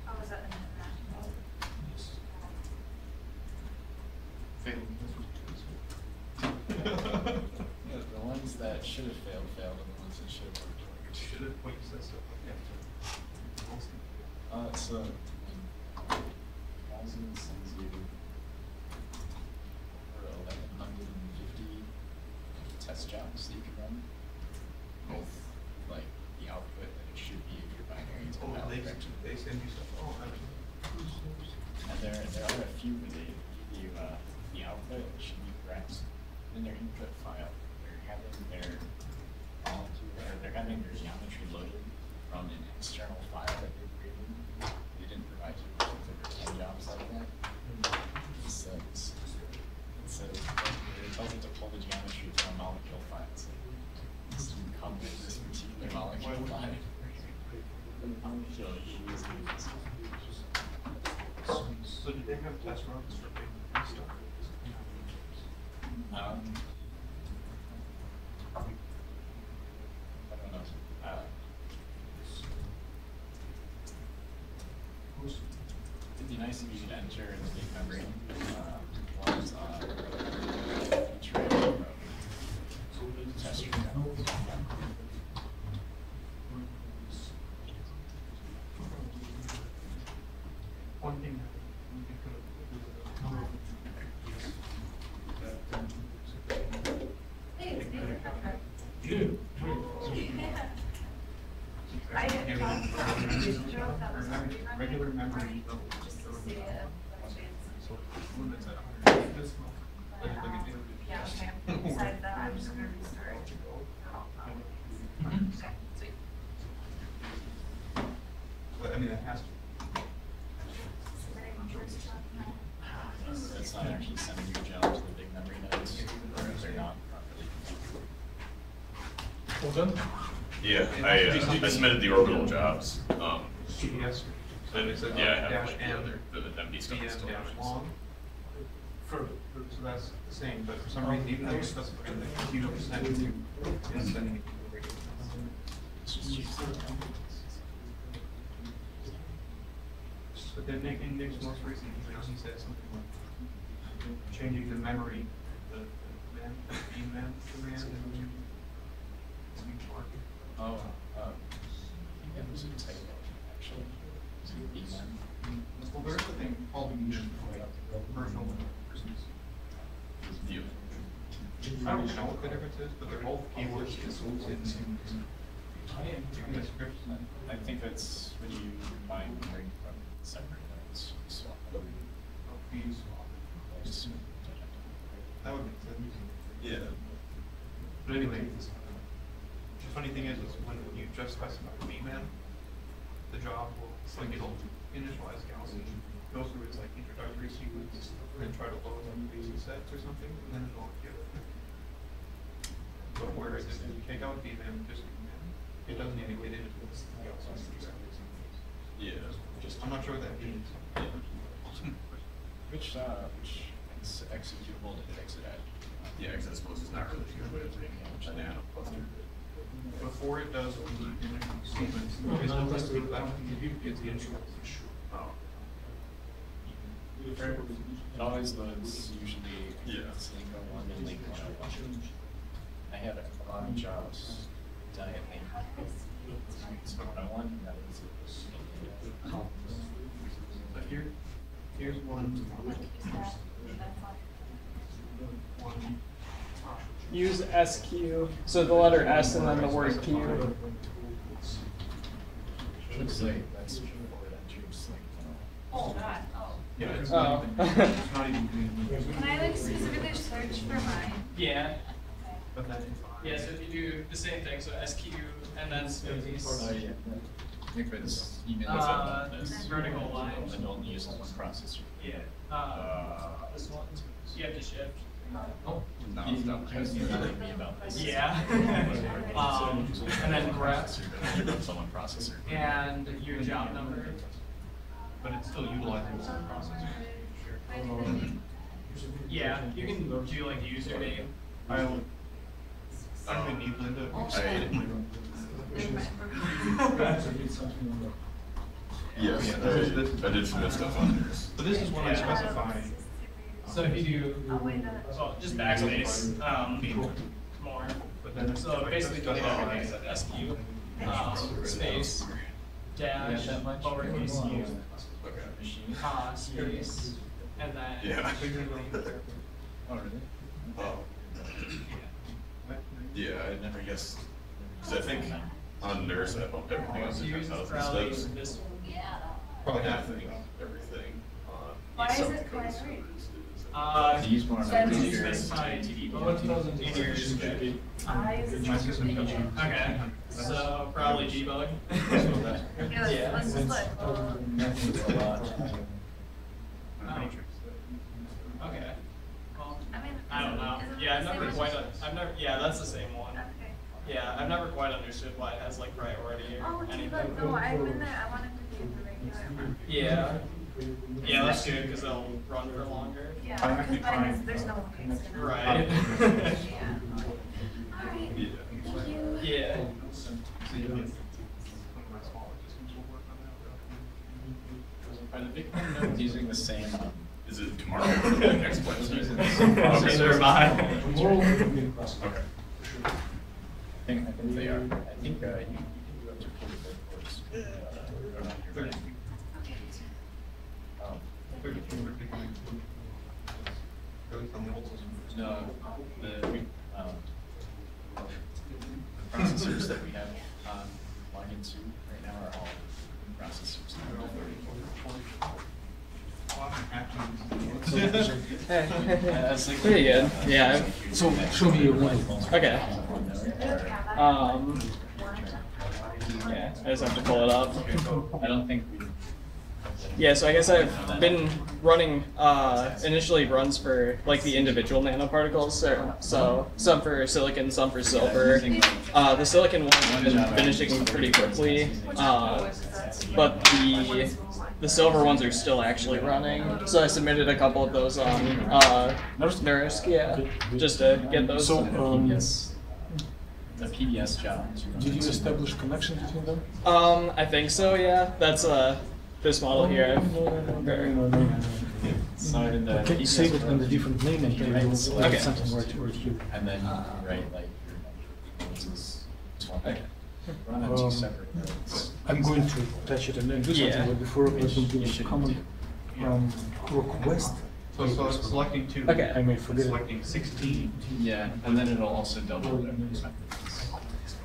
Oh, is that an international? The ones that should have failed, failed, and the ones that should have worked, worked. Should have, what you said, so, yeah. It's Thousand sends you over 1,150 test jobs that you can run. Both like the output that it should be if your binary is Oh, valid. they send you stuff, oh, I mean. And there are a few where they give you the output should be correct. In their input file, they're having their geometry loaded from an external file that they created. They didn't provide you with over 10 jobs like that. It says it tells it to pull the geometry from a molecule file. So this didn't come with this particular molecule file. The molecule you use this. So did they have test runs for big stuff? I don't know. It'd be nice if you could enter in the big memory. One's tray test tree. One thing that we could Hey, it's David. do. I didn't talk to Joe, that was already running. Regular memory. Just to see it by chance. So limits at 100 this month. But, yeah, okay. Besides that, I'm just gonna restart. Okay, sweet. But I mean, it has to. It's not actually sending your job to the big memory nodes, or they're not properly. Well done. Yeah, I submitted the orbital jobs. CPS. So It's a yeah, I have dash like M, the empty stuff DM still. dash long. So that's the same, but for some reason, even though it's specified in the computer sending you, it's sending you to the regular. It's just used. But then Nick's most recent, he said something like changing the memory, the man command and Oh, it was a typo, actually. It's a B1. well, there's the thing, all the mission. really know what the difference is, but they're both keywords in the description. I think that's when you combine from separate nodes. So That would make sense. Yeah. But anyway, the funny thing is when you just specify VMAN, the job will, like, it'll initialize Gaussian, go through its like introductory sequence, and try to load up basic sets or something, and then it'll give it. But whereas if you take out VMAN, just VMAN, it doesn't even get into the Gaussian. Yeah. I'm not sure what that means. which executable did it exit at? Yeah, because I suppose it's not really good way of taking a nano cluster. Before it does the initial sequence, it's the rest of that it's the intro. Oh. It always loads usually Lingo 1 and Lingo 1. I had a lot of jobs done at Lingo 101, that was it. But here's one. Use SQ. So the letter S and then the word Q. Looks like that's before that juice. Oh, God, oh. Yeah, it's Oh. not even, it's not even doing. Can I like specifically search for mine? Yeah. Okay. But then Yeah, so if you do the same thing, so SQ and then space. Oh, yeah. I think it's email Vertical line. and don't use one processor. Yeah. This one. You have to shift. No, it's not. I was thinking about this. Yeah. And then grep. Someone processor. And your job number. but it's still utilizing the same processor. Yeah, you can do like username. I don't even need Linda. Yes, I did some good stuff on there. So this is when I specify. So if you do, well, just backspace, more. But then So basically doing everything except SQ, space, dash, lowercase u, space, and then. Yeah. Oh, really? Oh. Yeah, I never guessed. Because I think on nurse I bumped everything up So to yours is 10,000 probably steps. this one. probably Everything on. Why is some it code primary? servers is- These one Seven. Did you specify TD bug in your script? I use it. My system doesn't. Okay, so probably debug. Yeah, let's just look. Okay. Well, I mean, I don't know. is it Yeah, I've the same never as- quite. Yeah, that's the same one. Okay. Yeah, I've never quite understood why it has like priority Oh, or okay, anything. look, no, I've been there, I wanted to do the regular one. Yeah. Yeah, that's good because they'll run for longer. Yeah, I'm actually because mine is, trying- there's no case in it. Right. Yeah. Alright, Yeah. thank you. Yeah. So you get one of my smaller systems will work on that. Are the big nodes using the same? Is it tomorrow or the next Wednesday? Neither am I. Okay. I think they are. I think you can do up to 44 cores. Okay. At least on the old system. No, the processors that we have on line and 2 right now are all processors. That's like Pretty good. Yeah. So show me your one. Okay. Yeah, I just have to pull it up. I don't think we. Yeah, so I guess I've been running initially runs for like the individual nanoparticles, so some for silicon, some for silver. The silicon one I've been finishing pretty quickly, but the silver ones are still actually running. So I submitted a couple of those on NERSC, yeah, just to get those. So the PBS job. Did you establish connection between them? I think so, yeah. That's this model here. So in the Can you save it in the different name and then Right, we'll so write okay. something where it's you. and then write like this is 20. Run on 2 separate nodes. I'm going to touch it and then do Yeah. something, but before let me give You a should comment. do. Request So selecting 2. Okay. I may forget it. Selecting 16. Yeah, and then it'll also double it.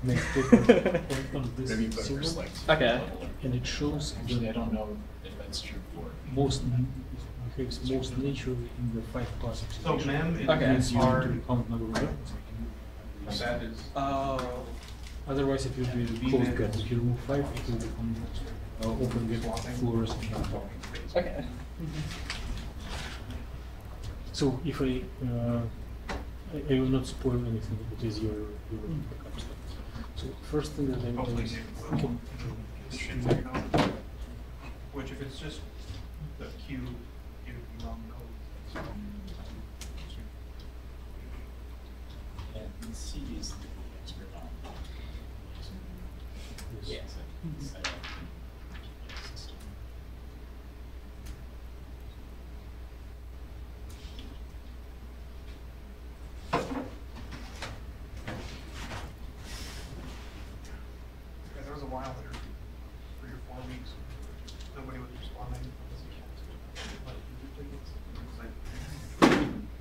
Next paper on this Maybe put symbol, select. Okay. and it shows Actually, I the don't know if that's true for. most behaves most naturally in the 5-class So execution. mem Okay. is You need hard. to count number of records. That is. Oh. Otherwise, it will be closed gap. If you remove 5, it will become open gap fluorescent. Okay. So if I will not spoil anything. It is your backup stuff. So first thing that I'm doing Hopefully is it will. Which if it's just the Q, it would be wrong code. And CD is the expert on. Yeah. Yeah, there was a while there, 3 or 4 weeks, nobody was responding. But it was like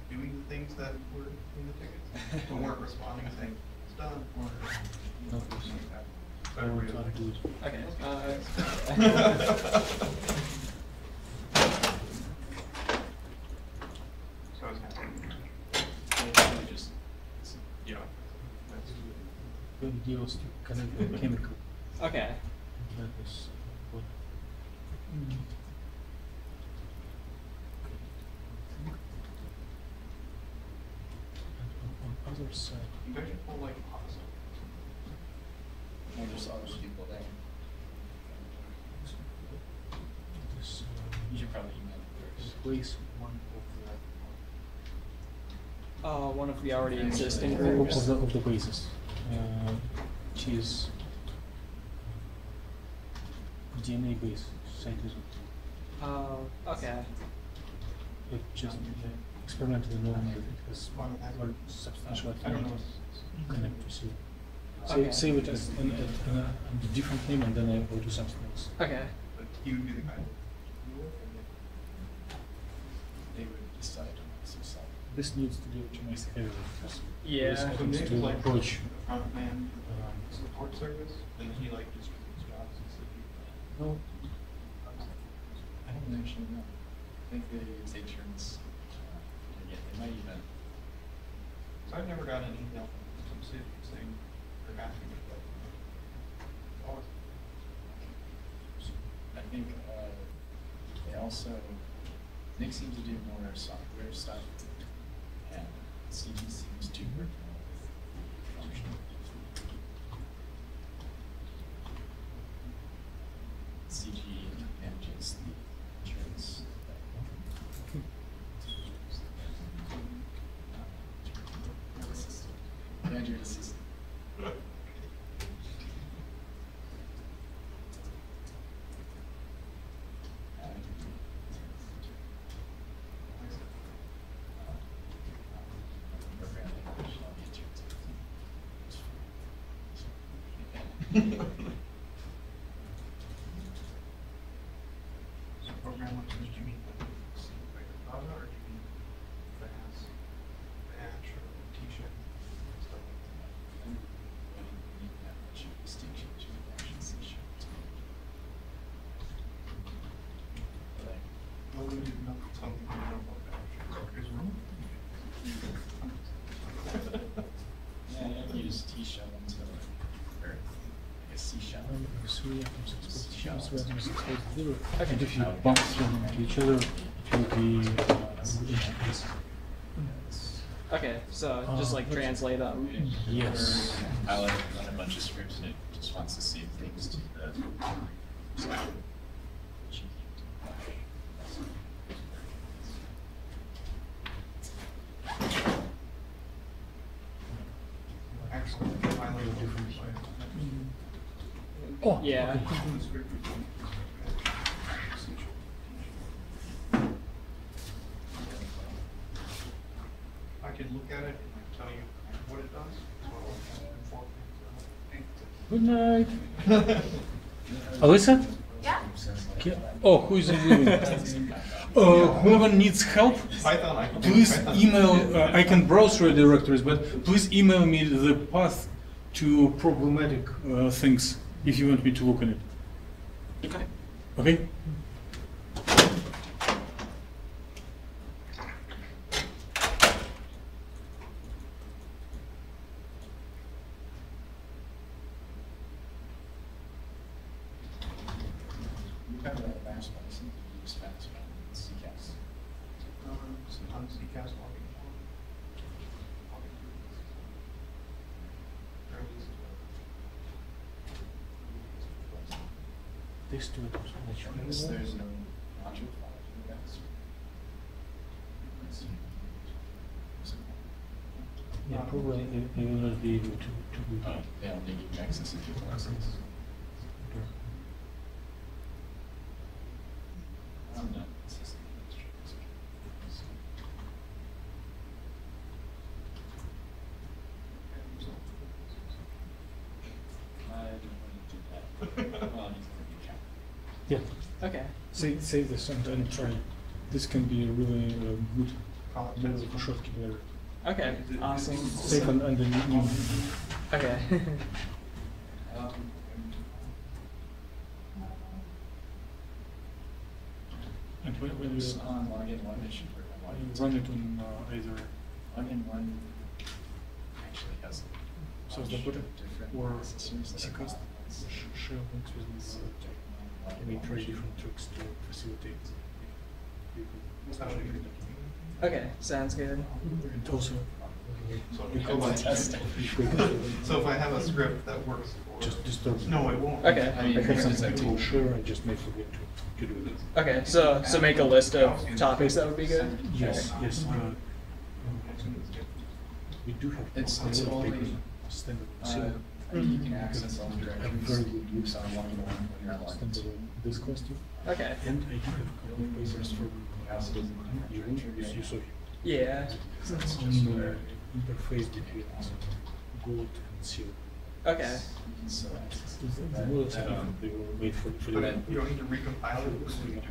doing the things that were in the tickets, but weren't responding, saying it's done. Or something like that. So I will everybody try was to do it. Okay. So I was happy. Just, Yeah. That's The idea was to connect the chemical. Okay. That is what. And on other side, you guys should pull like opposite. well, there's other people there. this You should probably email it first. replace one One of the already existing of groups. the bases, which is DNA base site result. Okay. It just experimentally known that it has one substantial I don't know. affinity connect to C. Okay. Save it as a different name, and then I go to something else. Okay. But he would be the guy. They would decide on some side. This needs to be optimized heavily because Yeah. this So happens Nick to is like approach. front man for the support service, and he like distributes jobs and stuff. No, I don't actually know. I think they take turns. Yeah, they might even. So I've never got an email from some city saying they're asking me, but always. I think they also, Nick seems to do more software stuff, and CG seems to work more with functional. CG manages the insurance. Manager assistant. So program like this, do you mean like Java or do you mean Fast, Batch or T-shirt, stuff like that? Well, we didn't know something we don't know about Batch. Is wrong. Yeah, I use T-shell until, or I guess C-shell. And if you bump them into each other, it will be Okay. So just like translate them. yes. I like run a bunch of scripts and it just wants to save things to the. So, Actually, I like the different Oh, Yeah. okay. I could look at it and like tell you what it does. Good night. Alyssa? Yeah? Oh, who is leaving? Whoever needs help, Python, I can do please Python. email. I can browse through directories, but please email me the path to problematic things if you want me to look on it. Okay. Okay. On CCAS logging form. This two items. There's no module file for that. Yeah, probably I will not be able to do that. Yeah, I'll need access into classes. I'm not system Yeah. Okay. Save this and try. This can be a really good College model for short key layer. Okay. Awesome. Save and the new. Okay. And when you login one, it should run it on either login one actually has source data or systems that are CCAS, SharePoint with we try different tricks to facilitate. Okay. Sounds good. And also, So if I have a script that works for. just disturb. No, it won't. Okay. I mean, I have it's something that to tool. share. I just may forget to do it. Okay. So make a list of topics that would be good. Yes, yes. We do have It's a lot of only, papers standard. I think you can access all the I'm directories. very good use on one when you're on standard this cluster. Okay. And I do have a couple of papers from you saw Yeah. on the interface between gold and silver. Okay. The models they were made for But the you don't need to recompile it. Because we do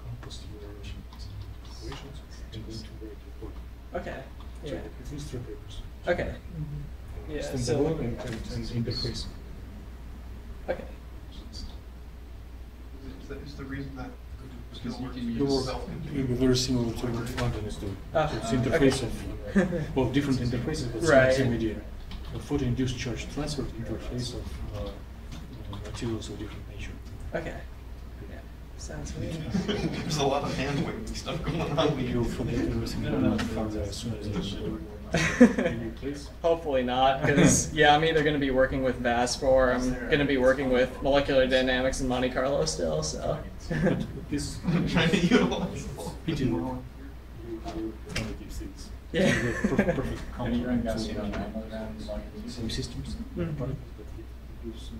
compost your equations and then to write the code. Okay. So Yeah. at least 3 papers. Okay. Yeah. Standard So. one and interface. Okay. Is the reason that still Because you works can It use will self-contained? be very similar to what London is doing. Ah, So it's okay. interface of well different interfaces, but Right. same idea. A photo-induced charge transfer interface of materials of different nature. Okay. Yeah. Sounds good. There's a lot of hand waving stuff going on. You'll forget everything as soon as you place. Hopefully not, because yeah, I'm either going to be working with VASP or I'm going to be working with molecular dynamics in Monte Carlo still. So. But this Trying to utilize all. pity work, you only give things. Yeah. So the perfect And you run complement Gaussian on to that. same systems, Mhm. particles, but it gives you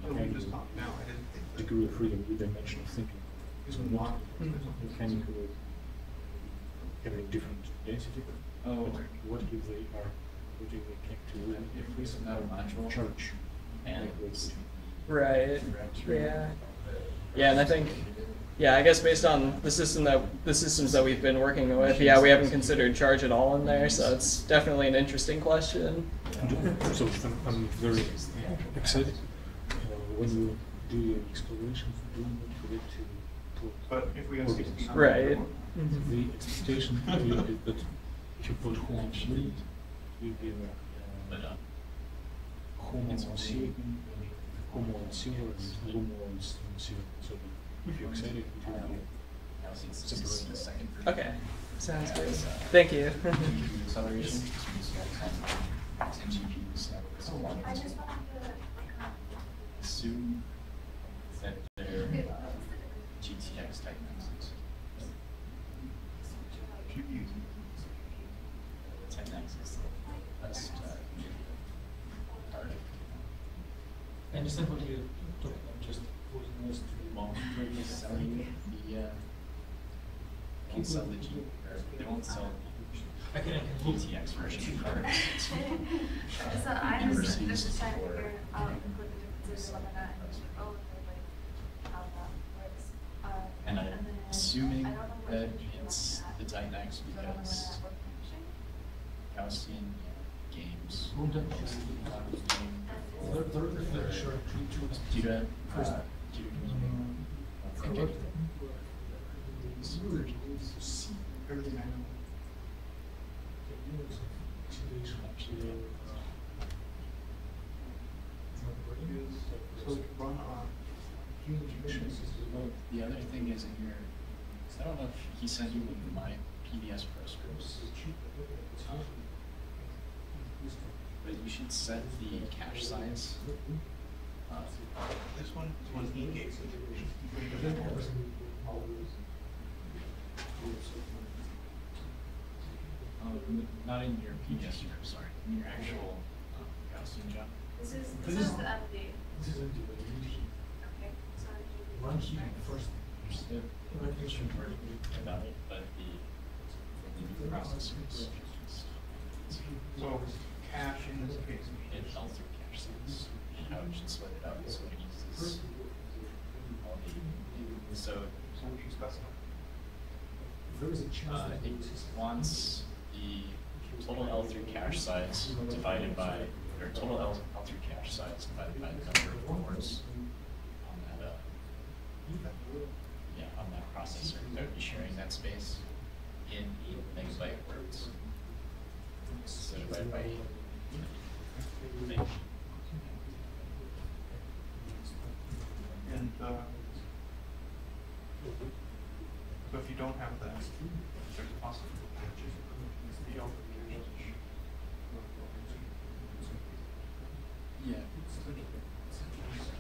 We just talked now. I didn't think that. degree of freedom with dimension of thinking. So not mechanically having different density, Oh, but what if they are, what if they connect to if we have a module charge and like this? Right. Yeah. Yeah, and I think, yeah, I guess based on the systems that we've been working with, yeah, we haven't considered charge at all in there, so it's definitely an interesting question. So I'm very excited. When you do your exploration, do not forget to put But if we have organisms. 16. Right. The expectation is that if you put homo on C, you give homo on C, homo on silver, and lumo on silver. So if you're excited, it will be separated. Okay. Sounds good. Thank you. Acceleration. I just want to Assume that they're GTX type nexus. Type nexus is the best part. I understand what you talk about, just putting us to long Selling the won't sell the G, or they won't sell I can GTX version cards. So I Never just seen just this trying to before. figure out what the difference is whether or not oh like And I'm assuming that it's the Dynex because Gaussian games due to Everything I know. So run on human Well, the other thing is in your, I don't know if he sent you my PBS Pro scripts, but you should set the cache size. This one is one he gave me. Not in your PBS script, sorry, in your actual Gaussian job. This is the update. Okay, so Run here first. There's should worry about it, but the processors. So cache in this case. It L3 cache size, and how it should split it up, so it uses all the, so So what you specify? There is a chance that it wants the total L3 cache size divided by, or total L3 cache size divided by the number of cores on that, on that processor that would be sharing that space in 8 megabyte words. So divided by 8. And so if you don't have that, there's a possibility. Yeah.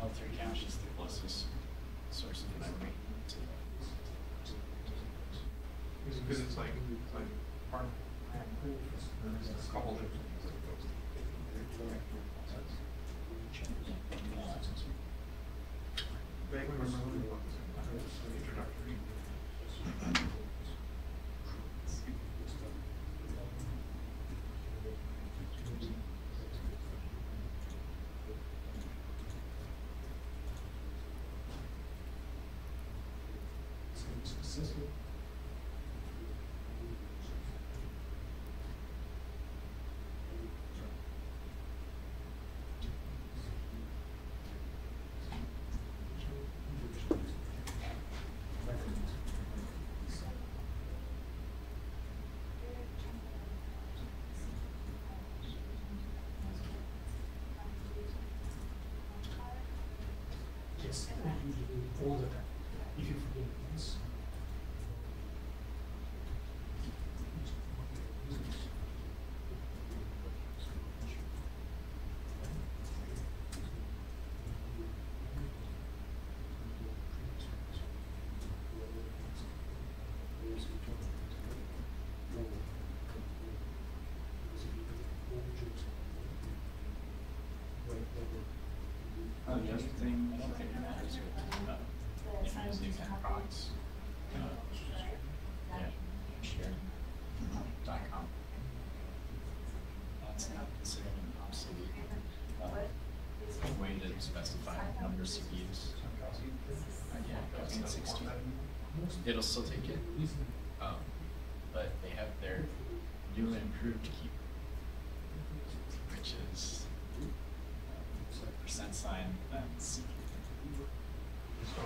L3 cache is the closest source of memory to Because it's like part of there's a couple different things that goes vaguely remember what the introductory. successful. Yes, usually all the time. If you forget this. The other thing, I don't think it matters with using nprox. Share.com. That's not considered an obsolete way to specify number of CPUs. Yeah, Gaussian 16. It'll still take it, but they have their new and improved key, which is % that's So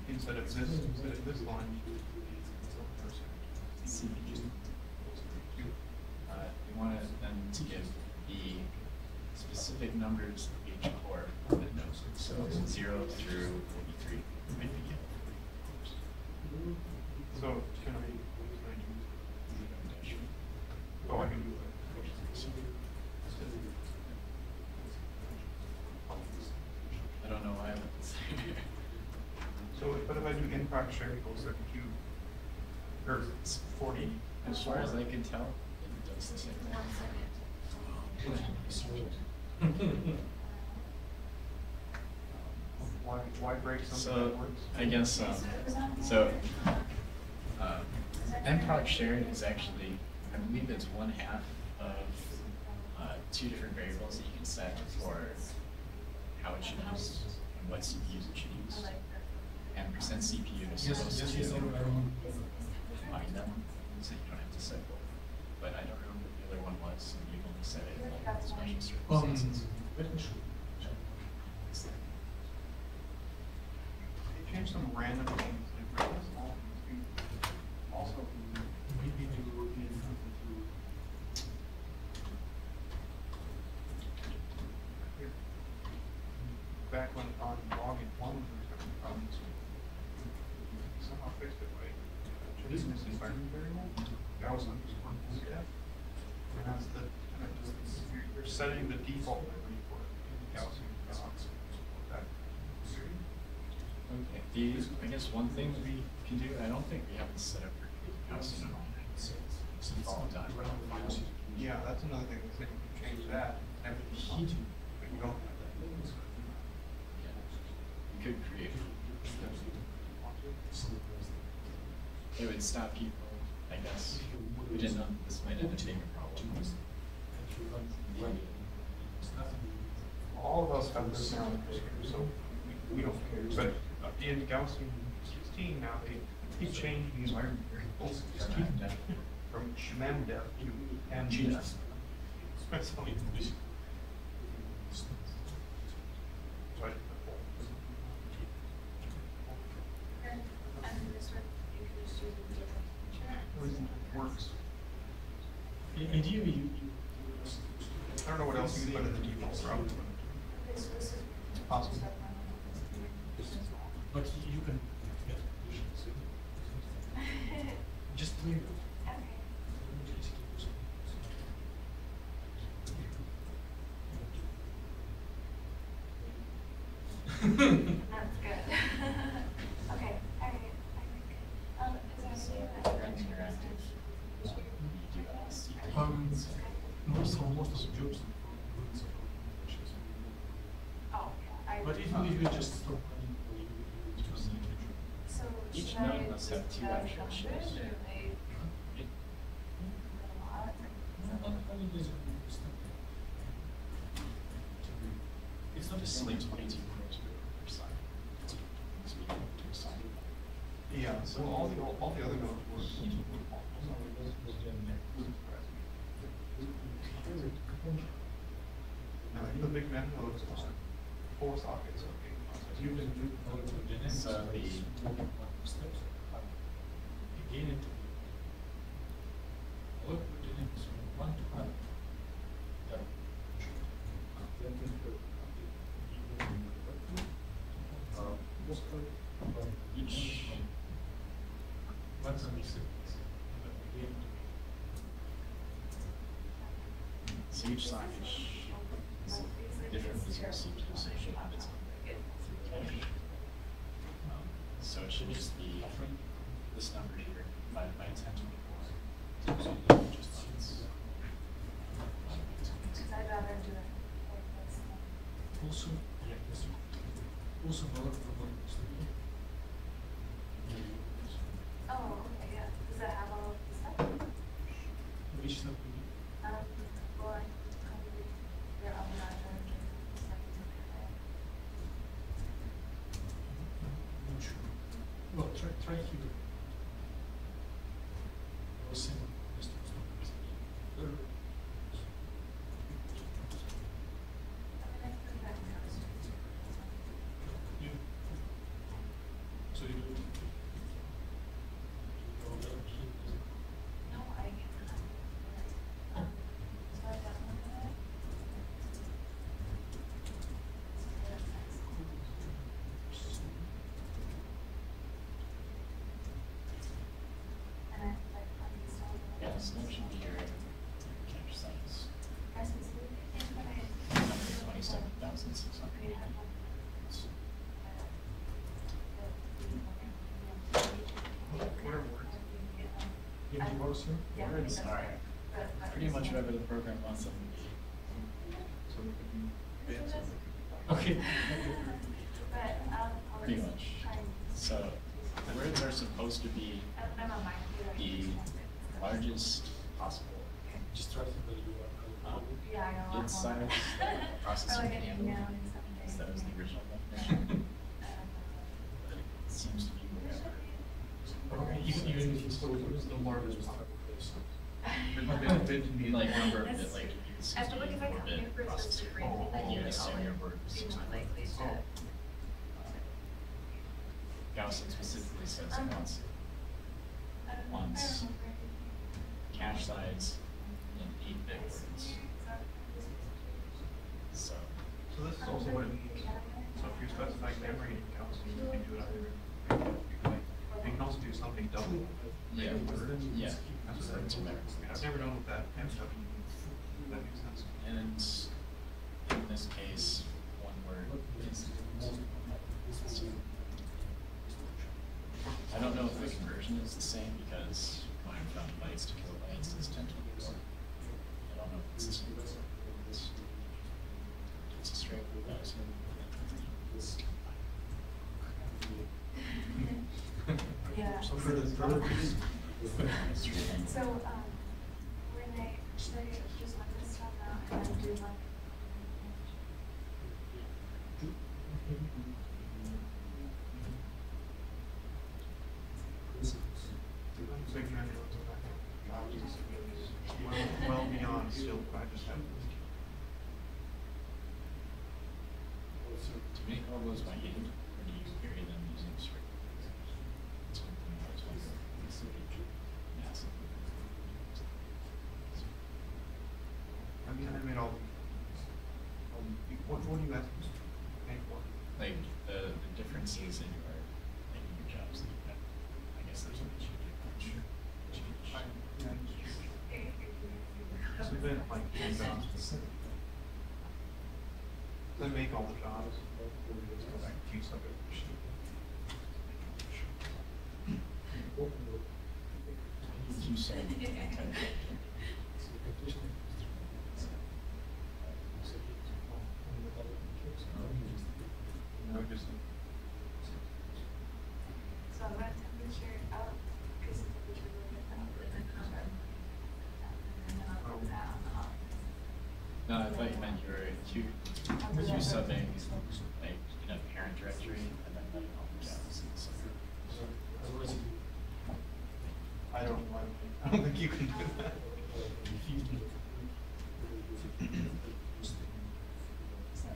instead of this line, CPU. You want them to give the specific numbers of each core that knows it. So 0 through 43 might be it. so can I do? Oh, I can do that. I don't know why I would say. So, but if I do inprox share equals 32, or 40. As far as I can tell, it does the same thing. Why break something So that works? I guess nprox shared is actually, I believe it's 1/2 of 2 different variables that you can set for how it should use and what CPUs it should use. and percent CPU is supposed to combine them, so you don't have to set both. But I don't remember what the other one was, and you've only set it in like special circumstances. They changed some random things, like random small things. Also, back when on login one was having problems, somehow fixed it by changing this environment variable. That was underscore step. And that's the kind of just you're setting the default memory for Gaussian. Okay, I guess one thing we can do, I don't think we have it set up for Gaussian all the time. Yeah, that's another thing. We can change that. But you don't have that. You could create. It would stop people, I guess. We didn't know this might end up being a problem. All of us have this now, so we don't care. But in Gaussian 16 now, they changed the environment variables from CHEM476 to MDEF. That's funny. Everything works. Ideally, I don't know what else you can put in the default route. Possible. but you can just leave it. That's good. Okay, I think, is there any Most of the jobs. Oh, yeah. But if you just stop So Each should I node must have two actual 100 ships. or they a lot? it's not a It's only single 22 cores per side. It's medium to side. Yeah, so all the other nodes work. Now, the big man nodes are 4 sockets. you can do all of the next So the steps. Again, it all of the next one to one. each Once on the sequence. Again, so each side is different physical CPUs, so it should have its own cache. So it should just be this number here divided by 1024. So just on its Because I'd rather do it like this. also, also more of the one. Oh, okay, yeah. Does that have all of the stuff? Which stuff we Well, I probably, your other stuff. not sure. Well, try here. Or same as you. So you do. No, I cannot. So I got one of that. And I like uninstalled it. yeah, so that should be your cache size. I specifically think when I 27,600. Whatever works. You have the works here? Yeah. Sorry. Pretty much whatever the program wants them to be. So we can Okay. But I'll Pretty much. So words are supposed to be I'm on my computer. the largest possible Just try to figure out. Yeah, I know. bit size that the processor Or like can an handle. email or something. Because that was the original definition. seems to be whatever. Even if you still use the largest part. Like number of bit, like I have to look if I can 64-bit remember if it's processor. crazy that You you assume your word be more likely to. Gaussian specifically says it wants cache size in 8-bit words. So So this is also what it means. So if you're specifying memory counts, you can do it either. You can also do something double. yeah, yeah. That's what that means. I mean, I've never done with that and stuff. That makes sense. And in this case, one word is. I don't know if the conversion is the same because mine from bytes to kilobytes is 1024. I don't know if it's the same. It's a straight byte. Yeah. So for the verbs, So, Renee, should I just let this stuff out and then do like? big manuals of that. Well beyond still, I just have. To make all those by hand, or do you carry them using script? That's one thing I was wondering. Massive. I mean, I made all. What do you guys make for? Like the differences in your jobs that you have. I guess that's what you do. Change. It's been like 10 jobs. They make all the jobs. Let's go back to subject. You said. No, just. So I'm gonna temperature out, because the temperature will get out, and then come back. And then I'll go down. No, I thought you meant you were subbing like in a parent directory and then letting all the jobs in the sub. I don't think you can do that.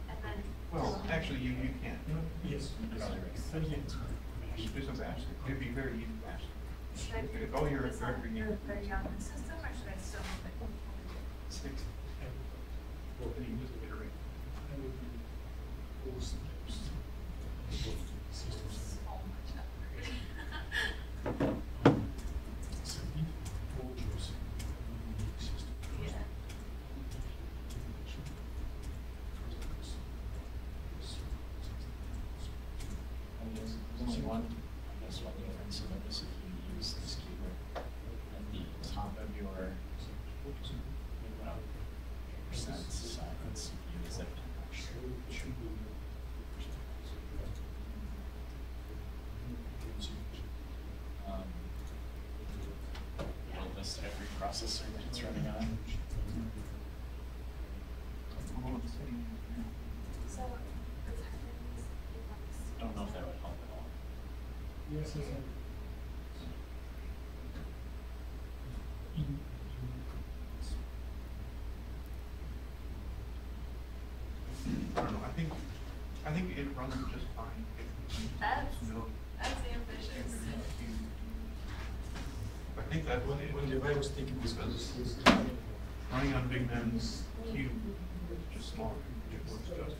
And then. Well, actually, you can. Yes. Do some bash. It'd be very easy to bash. Should I If all your this on directory your name. very on the system, or should I still move it? Six. Well, then you just iterate. So much effort. Yeah. There's only one, I guess, one difference in notice if you use this keyword at the top of your percent silence, you use it. It'll list every processor that it's running on. So, the timings, I don't know if that would help at all. Yes, yes, yes. I don't know. I think it runs just fine. That's No. ambitious. I think that When the virus taking this because running on Big Man's cube is just smaller. It works just.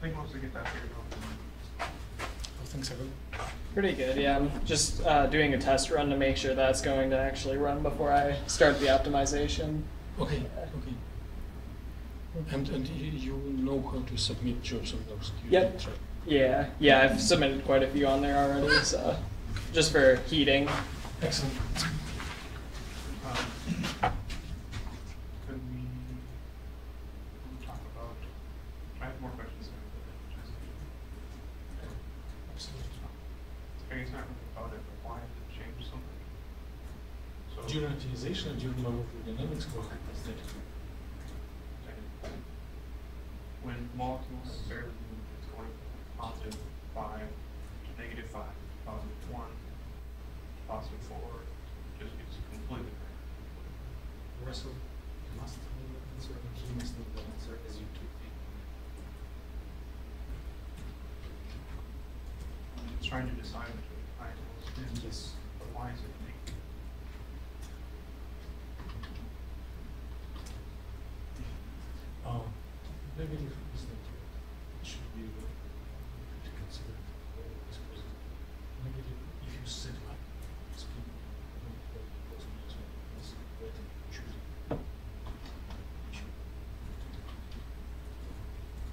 I think once we get that figured out. How things are going. Pretty good, yeah. I'm just doing a test run to make sure that's going to actually run before I start the optimization. Okay, okay. And you know how to submit jobs on those. Yep. Yeah, yeah, I've submitted quite a few on there already, so just for heating. Excellent. Could we talk about, I have more questions. Absolutely. I guess not really about it, but why did it change something? So During utilization and during level dynamics, what is that? molecules barely move. It's going from positive 5 to negative 5, positive 1, positive 4. Just it's completely random. Russell, you must know the answer, and he must know the answer as you keep it. It's trying to decide between ideals and Yes. but why is it negative? Negative is not right. It should be to consider always positive. Negative, if you set up spin, possible as well. That's what I'm choosing.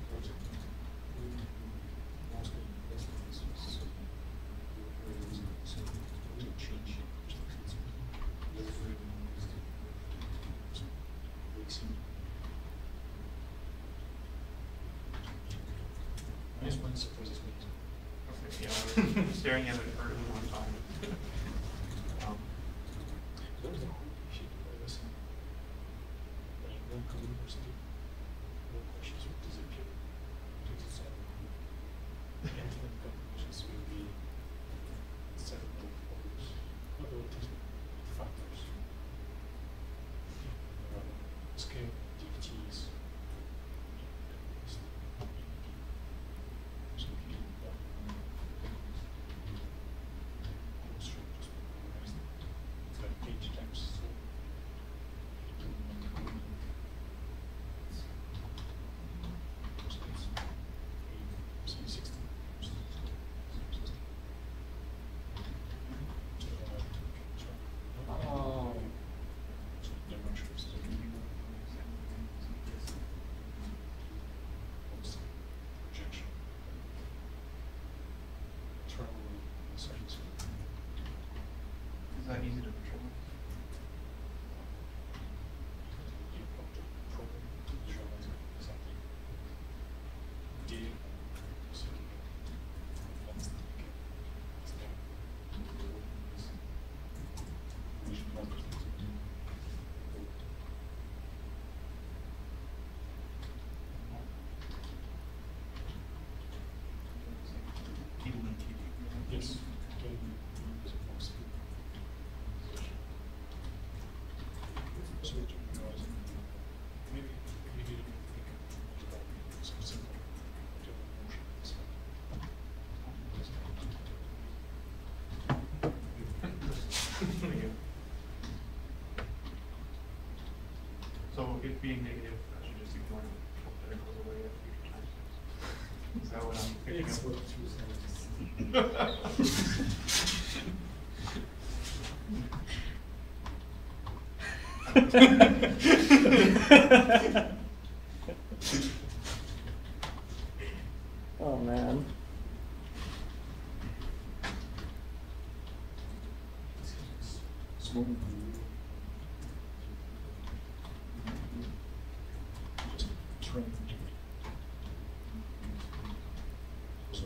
Project. Mostly that's the so we change it. Nice one surprises me. Okay, yeah, I was staring at it for a long time. There's a whole sheet of lesson. When you go to university, no questions will disappear. To decide. And then conclusions will be several probabilities factors. Scale activities. Oh. Is that easy to control? Yes. Maybe we didn't think about some simple motion. So it being negative, I should just ignore it, hope that it goes away at future time steps. Is that what I'm picking It's up? what you said. Oh man. Small. Just train. So.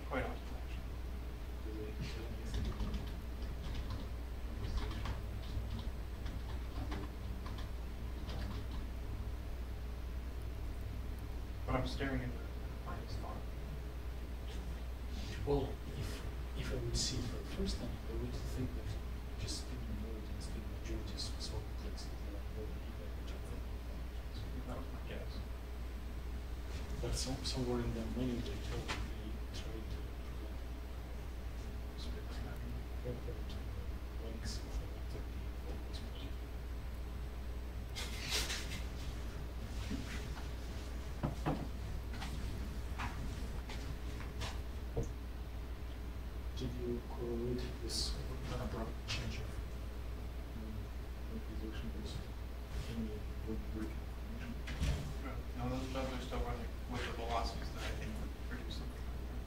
Quite often, actually. But I'm staring at the blind spot. Well, if I would see for the first time, I would think that just spin the mode and spin majority is so complex that there are more people which are That was my guess. but somewhere in the menu they probably try to split links of the always positive. Did you correlate this abrupt change of position with any breaking information? No, those are still running with the velocities that I think would produce something like that.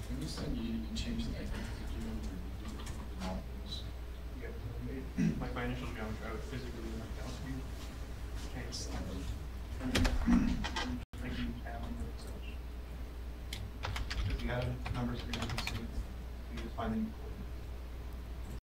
When you said you changed the molecules. Yeah, my initial geometry, I would physically write down to you. Case making tab and such. Because you have numbers that you're going to see, you just find them.